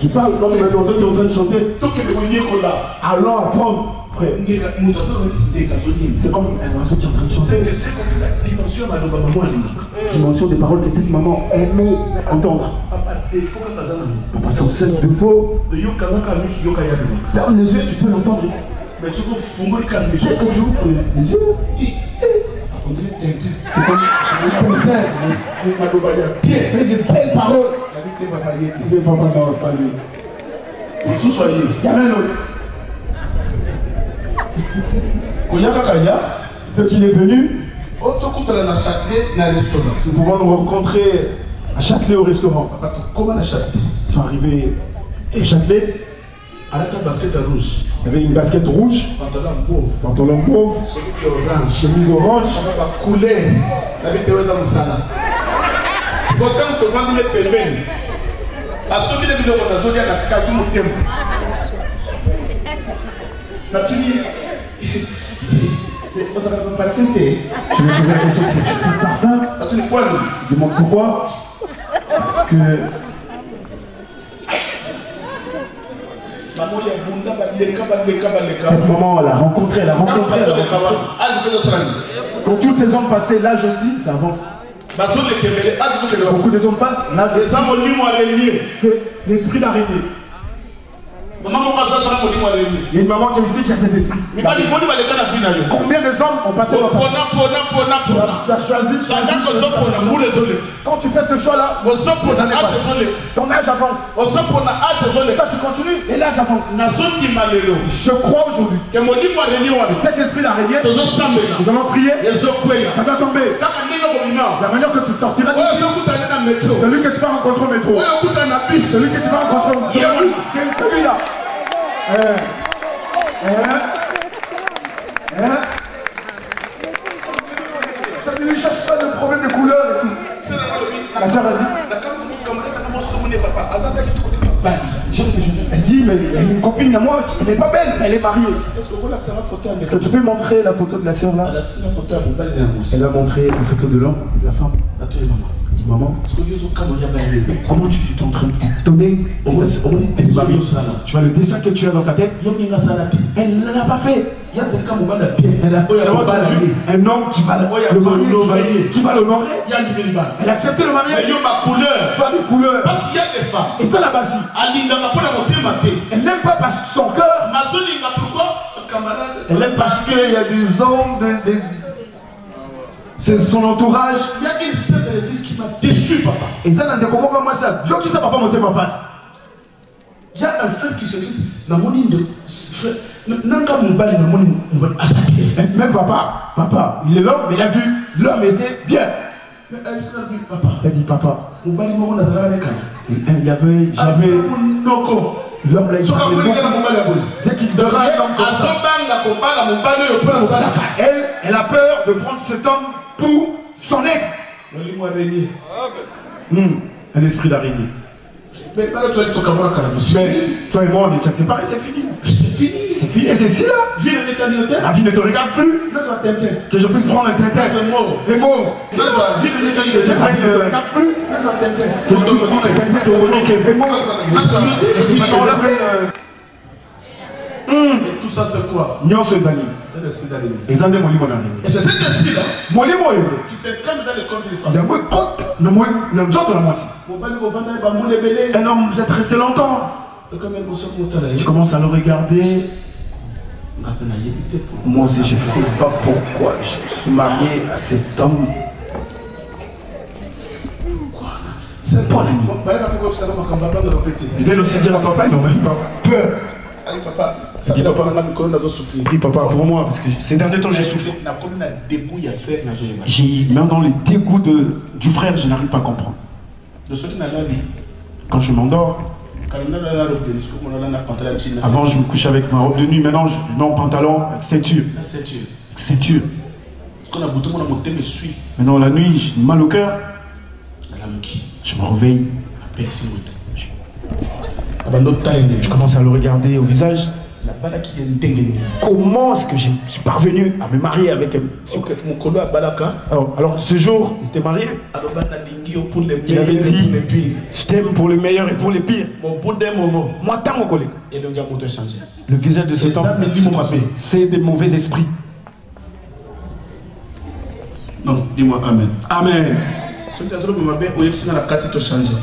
Je parle comme un oiseau qui est en train de chanter. Allons apprendre. C'est comme un oiseau qui est en train de chanter. Dimension des paroles que cette maman aimait entendre. Papa, sans cesse de faux. Ferme les yeux, tu peux l'entendre. Mais ce que vous voulez calmer, c'est que tu ouvres les yeux. C'est comme des belles paroles. Il ne va pas lui. Il y avait un autre. Donc il est venu. Nous pouvons nous rencontrer à Châtelet au restaurant. Ils sont arrivés à Châtelet. Il y avait une basket rouge, pantalon mauve, chemise orange. Je vais poser la question, est-ce que tu peux parfum? Je demande pourquoi. Parce que cette maman, elle a rencontré. Quand toutes ces hommes passaient, l'âge aussi, ça avance. Beaucoup de hommes passent, l'âge aussi. C'est l'esprit d'arrêter. Il y a une maman qui est ici qui a cet esprit. Combien de hommes ont passé par là? Tu as choisi. Quand tu fais ce choix-là, ton âge avance. Toi, tu continues et l'âge avance. Je crois aujourd'hui que cet esprit d'araignée, nous allons prier, ça va tomber. La manière que tu sortiras d'ici, celui que tu vas rencontrer au métro, celui que tu vas rencontrer au métro, c'est celui-là. Tu ne cherches pas de problème de couleur et tout. La soeur, vas-y. Elle dit, mais il y a une copine à moi, elle n'est pas belle, elle est mariée. Est-ce que tu peux montrer la photo de la soeur là? Elle a montré la photo de l'homme et de la femme. Maman, comment tu es en train de t'étonner? Tu vois le dessin que tu as dans ta tête? Elle ne l'a pas fait. Elle a vu un homme qui va le marier, qui va l'honorer. Elle a accepté le mariage. Pas de couleur. Parce qu'il y a des femmes. Et ça la basi. Elle n'aime pas parce que son cœur. Elle aime parce qu'il y a des hommes, c'est son entourage. Il y a une sœur de l'église qui m'a déçu, papa. Et ça n'a pas comment moi ça. Je qui ça papa monter ma passe. Il y a un frère qui se dit, dans mon ligne de frère, n'anga mon bal, dans mon ligne à sa pied. Même papa, il est l'homme, mais il a vu, l'homme était bien. Mais elle s'est dit, papa. Elle dit, papa. Mon bal, mon avec il y avait, j'avais. L'homme là, il dès qu'il devra un homme comme ça. Elle a peur de prendre cet homme pour son ex. Un esprit d'araignée. Mais toi et moi, on est déjà séparés, c'est fini. C'est fini. C'est fini. Et c'est si là. La vie ne te regarde plus. Que je puisse prendre un tintin. Les mots. La vie ne te regarde plus. Que je puisse prendre un tintin. Les mots. Et tout ça c'est quoi? C'est l'esprit d'araignée. Et c'est cet esprit-là qui se calme dans le corps d'une femme. Un homme, vous êtes resté longtemps. Je commence à le regarder. Moi aussi, je ne sais pas pourquoi je suis marié à cet homme. C'est pas l'ennemi. Il vient aussi dire à papa, il n'a même pas peur. Allez, papa, ça dit papa, prie papa pour moi, parce que ces derniers temps j'ai souffert. Même dans les dégoûts du frère, je n'arrive pas à comprendre. Quand je m'endors, avant je me couche avec ma robe de nuit, maintenant je mets en pantalon avec ceinture. Maintenant la nuit, j'ai mal au cœur. Je me réveille. Je commence à le regarder au visage. Comment est-ce que je suis parvenu à me marier avec elle? Alors ce jour, il était marié. Il avait dit, je t'aime pour le meilleur et pour les pires. Moi, tant mon collègue. Le visage de cet homme, c'est des mauvais esprits. Non, dis-moi Amen. Amen.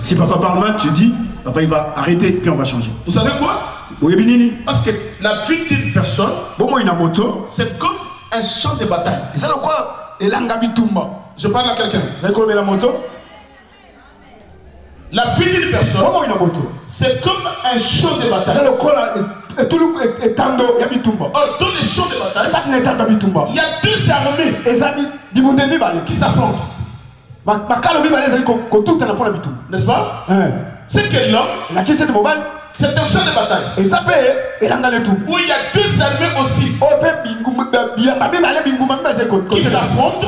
Si papa parle mal, tu dis, papa il va arrêter, puis on va changer. Vous savez quoi? Parce que la vie d'une personne, c'est comme un champ de bataille. Je parle à quelqu'un. La vie d'une personne, c'est comme un champ de bataille. Dans les champs de bataille, il y a deux armées qui s'affrontent. N'est-ce pas? C'est que l'homme, c'est un champ de bataille. Où il y a deux armées aussi qui s'affrontent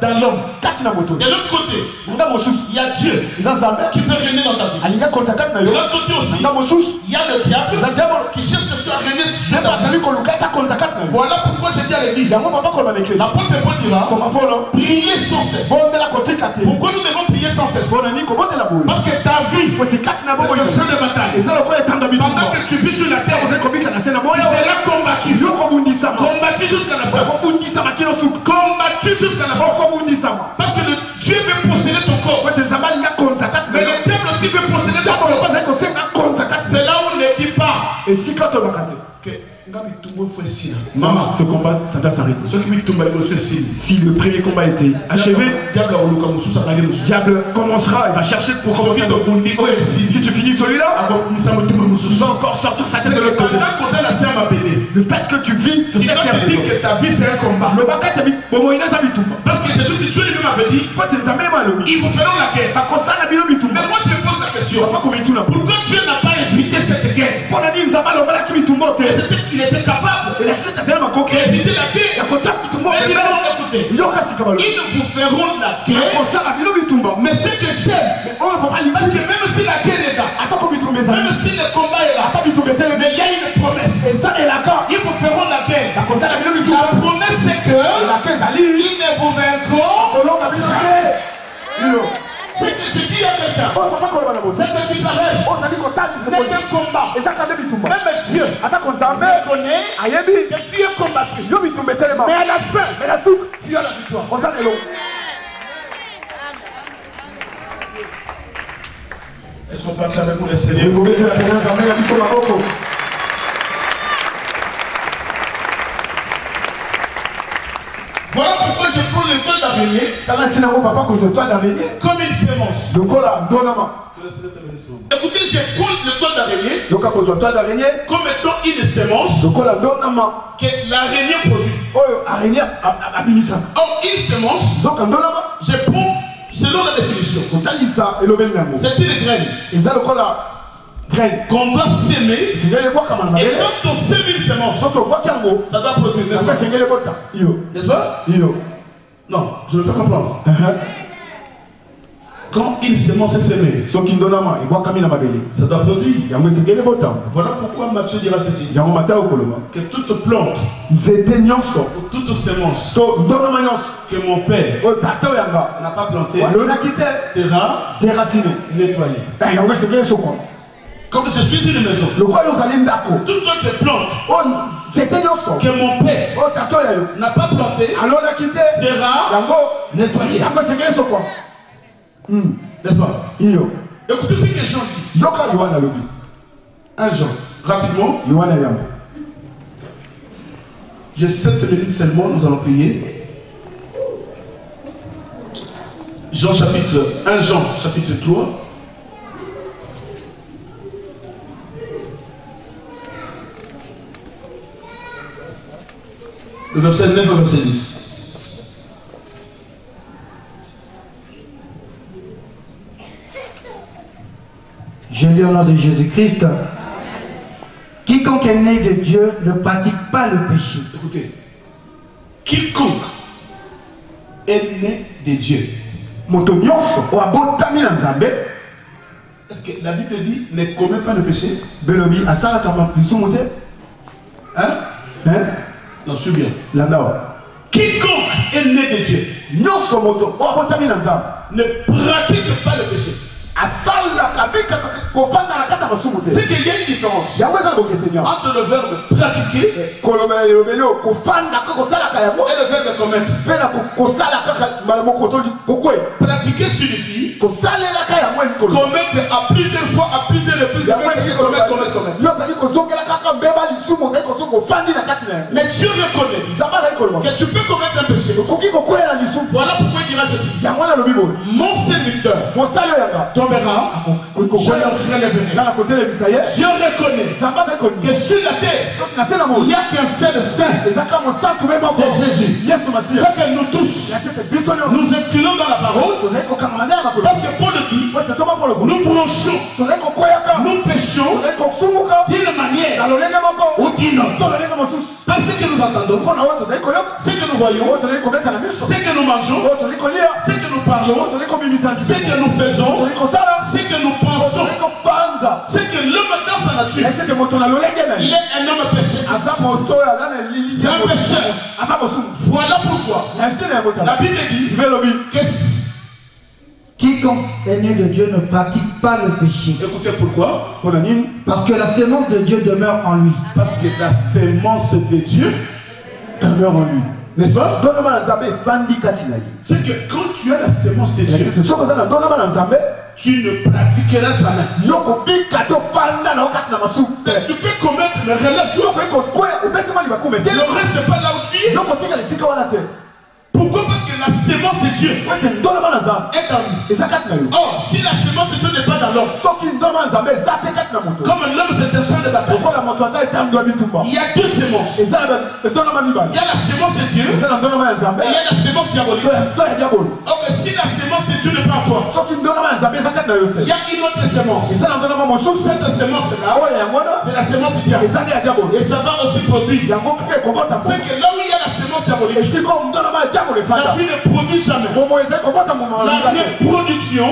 dans l'homme. De l'autre côté, il y a Dieu qui veut régner dans ta vie. De l'autre côté aussi, il y a le diable qui cherche à régner sur ta vie. Voilà pourquoi j'ai dit à l'église. L'apôtre Paul dira, priez sans cesse. Pourquoi nous devons prier sans cesse? Parce que ta vie, c'est un champ de bataille. Pendant que tu vis sur la terre, c'est là combattu. Combattu jusqu'à la fin. Combattu jusqu'à la fin. Parce que Dieu veut posséder ton corps. Mais le diable aussi veut posséder ton corps. C'est là où on ne dit pas. Et si quand on va maman, ce combat, ça doit s'arrêter. Si le premier combat était achevé, diable commencera, il va chercher pour commencer. Si tu finis celui-là, il va encore sortir sa tête de l'autre côté. Le fait que tu vis, c'est ça qui que ta vie c'est un combat. Le bac est parce que Jésus lui-même avait dit, ils vous feront la guerre. Mais moi je pose la question, pourquoi Dieu n'a pas évité cette guerre? Il était capable d'éviter la guerre. Mais ils vous feront la guerre. Mais ce que j'aime, parce que même si la guerre est là, même si le combat est là, mais il y a une promesse. Ils vous feront la guerre. La promesse c'est que ils ne vous vaincront jamais. C'est que je dis à quelqu'un, c'est que tu t'arrêtes, c'est un combat. Même Dieu connaît que tu es combattu. Mais à la fin, tu as la victoire. Est-ce qu'on peut acclamer pour le Seigneur? Voilà pourquoi je prends le toit d'araignée comme une sémence. Écoutez, je prends le toit d'araignée comme étant une sémence que l'araignée produit. Or, une sémence, je prends selon la définition. C'est une graine. Qu'on doit s'aimer. Et quand on sème une sémence, ça doit produire. N'est-ce pas? Non, je ne veux pas comprendre. Quand une sémence est sémée, ça doit produire. Voilà pourquoi Matthieu dira ceci. Que toute plante, toute sémence que mon père n'a pas plantée sera nettoyée. Comme je suis une maison, toute autre plante que mon père n'a pas plantée sera nettoyée. N'est-ce pas? Écoutez ce que Jean dit. Un Jean, rapidement. J'ai 7 minutes seulement, nous allons prier. Un Jean chapitre 3. Le verset 9 au verset 10. Je lis au nom de Jésus-Christ. Quiconque est né de Dieu ne pratique pas le péché. Écoutez. Quiconque est né de Dieu. Est-ce que la Bible dit ne commet pas le péché? Hein? Non, suis bien. Quiconque est né de Dieu ne pratique pas le péché. C'est qu'il y a une différence entre le verbe pratiquer et le verbe commettre. Pratiquer signifie commettre à plusieurs fois, à plusieurs reprises, commettre. Mais Dieu reconnaît que tu peux commettre un péché. Voilà pourquoi il dira ceci. Mon serviteur tombera, je le relèverai. Dieu reconnaît que sur la terre, il n'y a qu'un seul saint, c'est Jésus. C'est que nous tous, nous inclinons dans la parole, parce que Paul dit, nous bronchons, nous péchons d'une manière ou d'une autre. Parce que nous entendons, ce que nous voyons, ce que nous mangeons, ce que nous parlons, ce que nous faisons, ce que nous pensons, c'est que l'homme dans sa nature, il est un homme pécheur. C'est un pécheur. Voilà pourquoi la Bible dit que quiconque est né de Dieu ne pratique pas le péché. Écoutez pourquoi? Parce que la sémence de Dieu demeure en lui. Parce que la sémence de Dieu demeure en lui. N'est-ce pas? C'est que quand tu as la sémence de Dieu, tu ne pratiqueras jamais. Mais Tu peux commettre le relais. Le reste n'est pas là où tu es. Pourquoi? Parce que la sémence de Dieu est en nous. Or, si la sémence de Dieu n'est pas dans l'homme, comme l'homme c'est un champ de bataille, il y a deux sémences. Il y a la sémence de Dieu et il y a la sémence diabolique. Or, si la sémence de Dieu n'est pas en toi, il y a une autre sémence. Cette sémence là, c'est la sémence du diable. Et ça va aussi produire. C'est que là où il y a la sémence diabolique, la vie ne produit jamais. La reproduction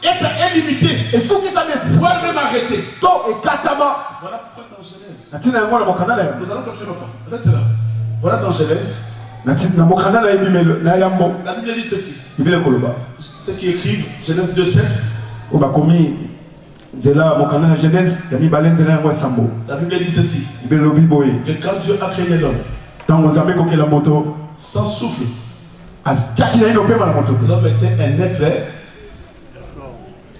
est limitée. Faut même arrêter. Voilà pourquoi dans Genèse. Nous allons continuer longtemps. Reste là. Voilà dans Genèse. La Bible dit ceci. Ceux qui écrivent Genèse 2:7. La Bible dit ceci. Que quand Dieu a créé l'homme, sans souffle, l'homme était un être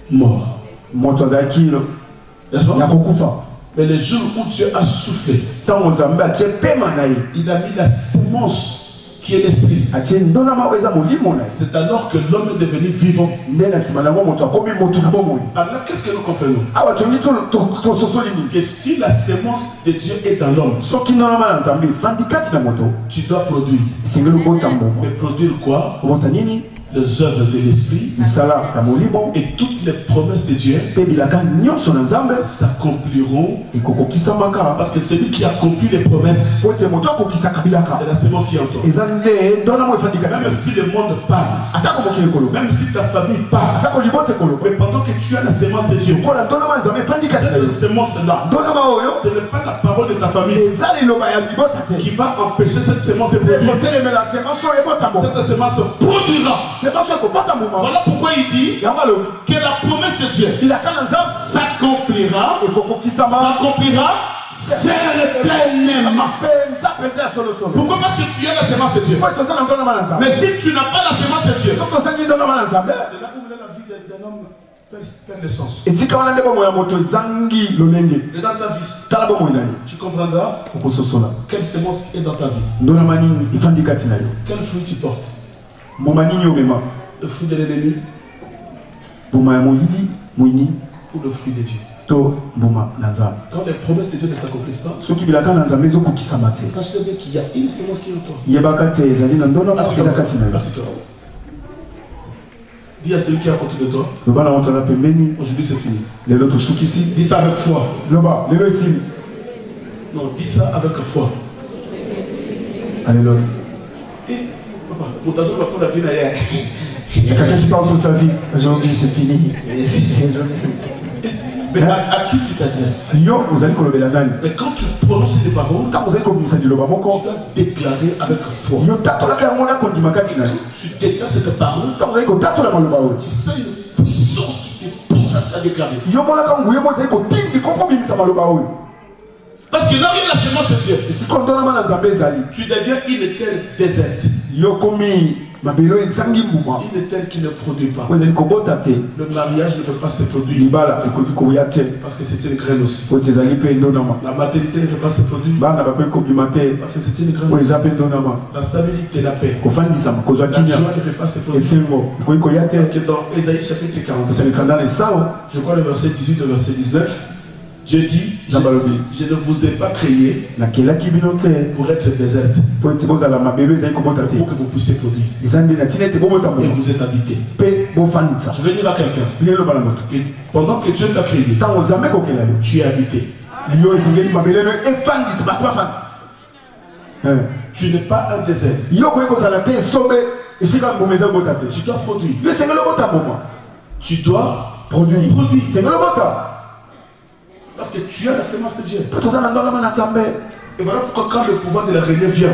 mort. Mais le jour où Dieu a soufflé, il a mis la sémence qui est l'esprit. C'est alors que l'homme est devenu vivant. Alors qu'est-ce que nous comprenons? Que si la sémence de Dieu est dans l'homme, tu dois produire. Mais produire quoi? Les œuvres de l'esprit et toutes les promesses de Dieu s'accompliront, parce que celui qui accomplit les promesses, c'est la sémence qui est en toi. Même si le monde parle, même si ta famille parle, mais pendant que tu as la sémence de Dieu, cette sémence-là, ce n'est pas la parole de ta famille qui va empêcher cette sémence de produire. Cette sémence produira. Voilà pourquoi il dit que la promesse de Dieu s'accomplira certainement. Pourquoi? Parce que tu as la sémence de Dieu. Mais si tu n'as pas la sémence de Dieu, c'est là où la vie d'un homme perd le sens. Et dans ta vie, tu comprendras quelle sémence est dans ta vie. Quel fruit tu portes? Le fruit de l'ennemi ou le fruit de Dieu. Quand les promesses de Dieu ne s'accomplissent pas, sachez bien qu'il y a une sémence qui est en toi. Dis à celui qui est à côté de toi, aujourd'hui c'est fini. Dis ça avec foi. Non, dis ça avec foi. Alléluia. Quelqu'un qui parle pour sa vie. Aujourd'hui, c'est fini. Mais à qui tu t'adresses? Mais quand tu prononces tes paroles, tu dois déclarer avec foi. Tu déclares cette parole, tu sais une puissance qui te pousse à déclarer. Parce que là où il y a la sémence de Dieu, tu deviens une terre déserte. Une terre qui ne produit pas. Le mariage ne peut pas se produire parce que c'est une graine aussi. La maternité ne peut pas se produire parce que c'est une graine aussi. La stabilité, la paix, la joie ne peut pas se produire parce que dans Ésaïe chapitre 40, je crois le verset 18 et le verset 19, Dieu dit, je ne vous ai pas créé pour être désert, pour que vous puissiez produire. Et vous êtes habité. Je vais dire à quelqu'un, pendant que Dieu t'a créé, tu es habité. Tu n'es pas un désert. Tu dois produire. Tu dois produire. Parce que tu as la sémence de Dieu. Et voilà pourquoi quand le pouvoir de la réunion vient,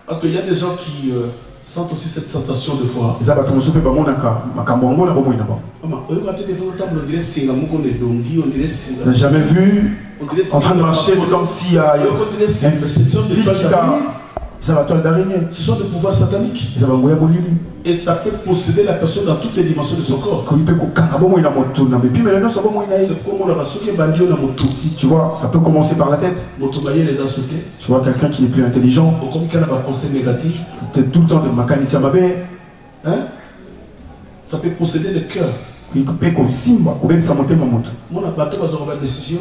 parce qu'il y a des gens qui sentent aussi cette sensation de foi. On n'a jamais vu en train de marcher, c'est comme s'il y a une sensation de Ça va toile d'araignée. Ce sont des pouvoirs sataniques. Ça va mourir mon lit. Et ça peut posséder la personne dans toutes les dimensions de son corps. C'est comme on a sauté bandio dans moto. Si tu vois, ça peut commencer par la tête. Tu vois quelqu'un qui est plus intelligent. Ou comme quelqu'un a pensée négative. Peut-être tout le temps de macanicien mabé. Hein? Ça peut posséder le cœur. Il peut comme simba, ou même ça monter ma moto. Mon abatteur va avoir une décision.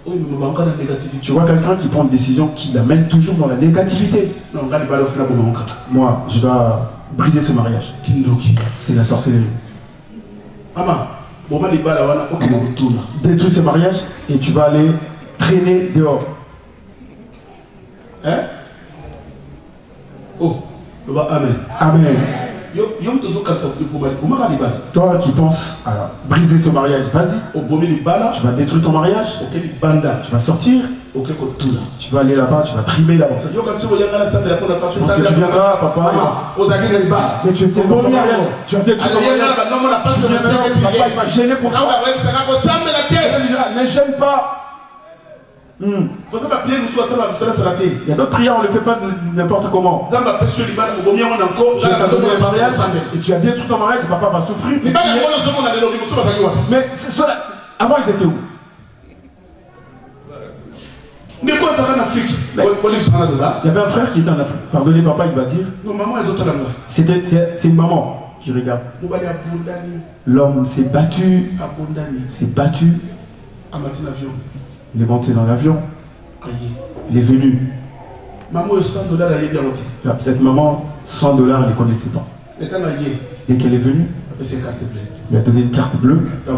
Oui, mais on va négativité. Tu vois quelqu'un qui prend une décision qui l'amène toujours dans la négativité. Non, regarde pas l'offre là pour mon cas. Moi, je dois briser ce mariage. C'est la sorcellerie. Maman, bon, moi, les balles, on va détruire ce mariage et tu vas aller traîner dehors. Hein? Oh, amen. Amen. Toi qui penses à briser ce mariage, vas-y. Tu vas détruire ton mariage. Tu vas sortir. Tu vas aller là-bas, tu vas trimer là-bas. Je pense que tu viendras, papa. Mais tu étais bon mariage. Tu as détruit ton mariage. Papa, il m'a gêné pour toi. Ne gêne pas. Il y a d'autres prières, on ne le fait pas n'importe comment. Je t'ai donné le mariage et tu as détruit ton mariage, papa va souffrir. Mais avant, ils étaient où? Il y avait un frère qui était en Afrique. Pardonnez, papa, il va dire. C'est une maman qui regarde. L'homme s'est battu. Il est monté dans l'avion. Il est venu. Cette maman, $100, elle ne connaissait pas. Dès qu'elle est venue, il a donné une carte bleue. Il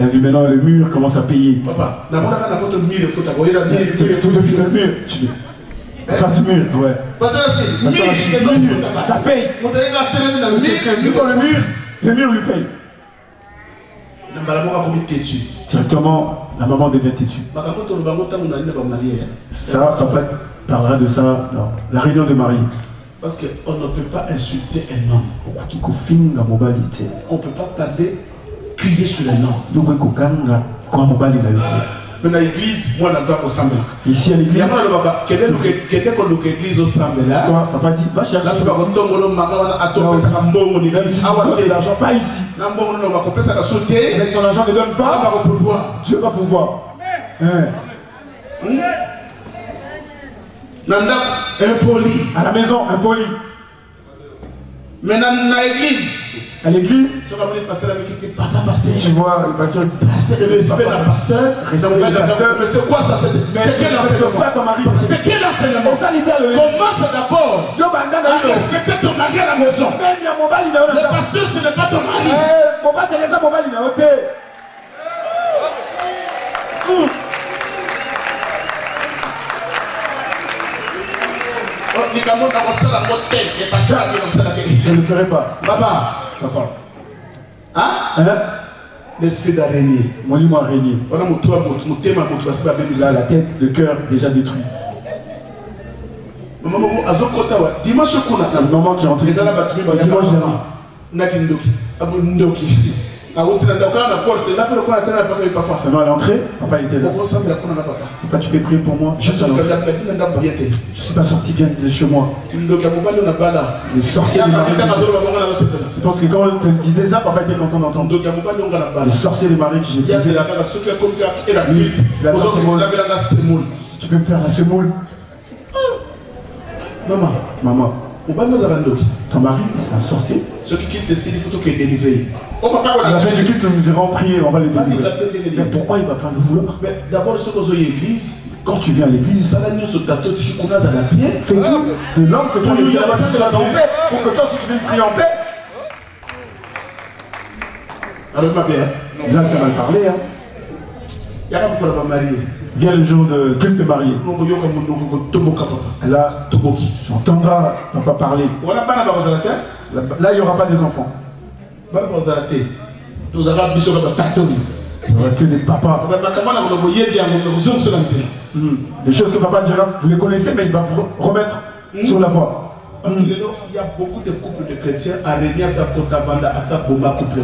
a vu maintenant le mur commence à payer. C'est tout depuis le mur. Pas ce mur, ouais. Ça paye. Le mur lui paye. Directement, la maman devient têtue. Ça, papa parlera de ça dans la réunion de mariée. Parce qu'on ne peut pas insulter un homme. On ne peut pas parler, crier sur un homme. Mais dans l'église, moi, on a ensemble. Ici à l'église, quelqu'un qu'on a l'église ensemble là. Papa dit, va chercher. L'argent pas ici. Avec ton argent ne donne pas. Dieu va pouvoir. Impoli. À la maison, impoli. Mais dans l'église. À l'église, tu vois le pasteur. Mais c'est quoi ça? C'est quel enseignement? C'est quel enseignement? Commence d'abord à respecter ton mari à la maison. Le pasteur, ce n'est pas ton mari. Je ne le ferai pas. Papa. Hein? L'esprit d'araignée. Moi araignée. Là, la tête, le cœur déjà détruit. Maman qui est rentrée. Ça va à l'entrée, papa était là. Papa, tu peux prier pour moi. Juste à l'entrée. Je ne suis pas sorti bien de chez moi. Les sorciers des maris. Je pense que quand on te disait ça, papa était content d'entendre. Les sorciers des maris que j'ai disé. Tu peux me faire la semoule. Maman. Ton mari, c'est un sorcier. Ceux qui quittent le site, il faut qu'il délivre. À la fin du culte, nous irons prier, on va le délivrer. Mais pourquoi il va pas le vouloir? Mais d'abord, ce qu'on a l'église, quand tu viens à l'église, ça va nous sur gâteau, tu qu'on a à la pierre. Fais tout de l'homme que tu as en paix. Pour que toi, si tu veux prier en paix. Alors, ma mère. Là, ça va parler. Hein. Il y a pas pour la mariée. Viens le jour de culte de mariée. Là, tu entendras papa parler. Là, il n'y aura pas des enfants. Il n'y aura que des papas. Les choses que papa dira, vous les connaissez, mais il va vous remettre sur la voie. Parce qu'il y a beaucoup de couples de chrétiens à régner à sa Kotavanda, à sa Boma couple.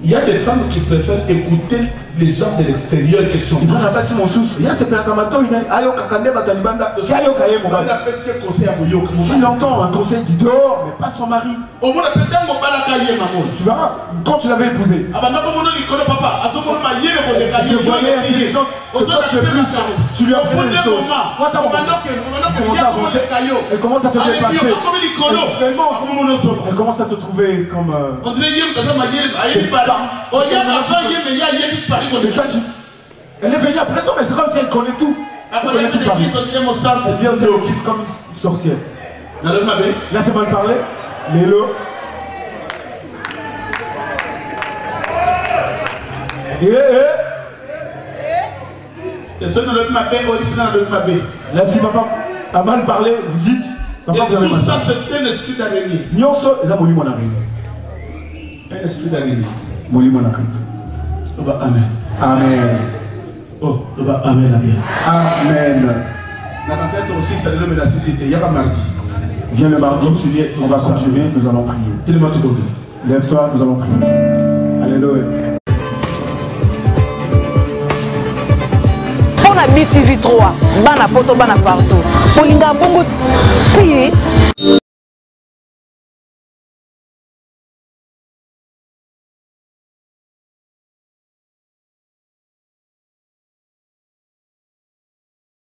Il y a des femmes qui préfèrent écouter les gens de l'extérieur qui sont là. Si longtemps, un conseil du dehors, mais pas son mari. Tu verras, quand tu l'avais épousé, tu voyais intelligente, tu lui as appris des choses. Elle commence à te dépasser. Elle commence à te trouver comme... Elle est venue après toi, mais c'est comme si elle connaît tout. Elle connaît tout Paris. Elle vient se l'église comme une sorcière. Là, c'est mal parlé. Lélo. Là, si papa a mal parlé, vous dites. Papa, vous avez mal parlé. Ça, c'est un esprit d'araignée. Nyonso, là, mon limon arrive. Un esprit d'araignée. Mon limon arrive. Amen. Amen. Oh, amen, amen. Amen. La cantate aussi, c'est le nom de la société. Il y a pas mardi. Viens le mardi, on va continuer, nous allons prier. Lève-toi, nous allons prier. Alléluia. On a BTV3, bana poto, bana partout. Polinga bongo ti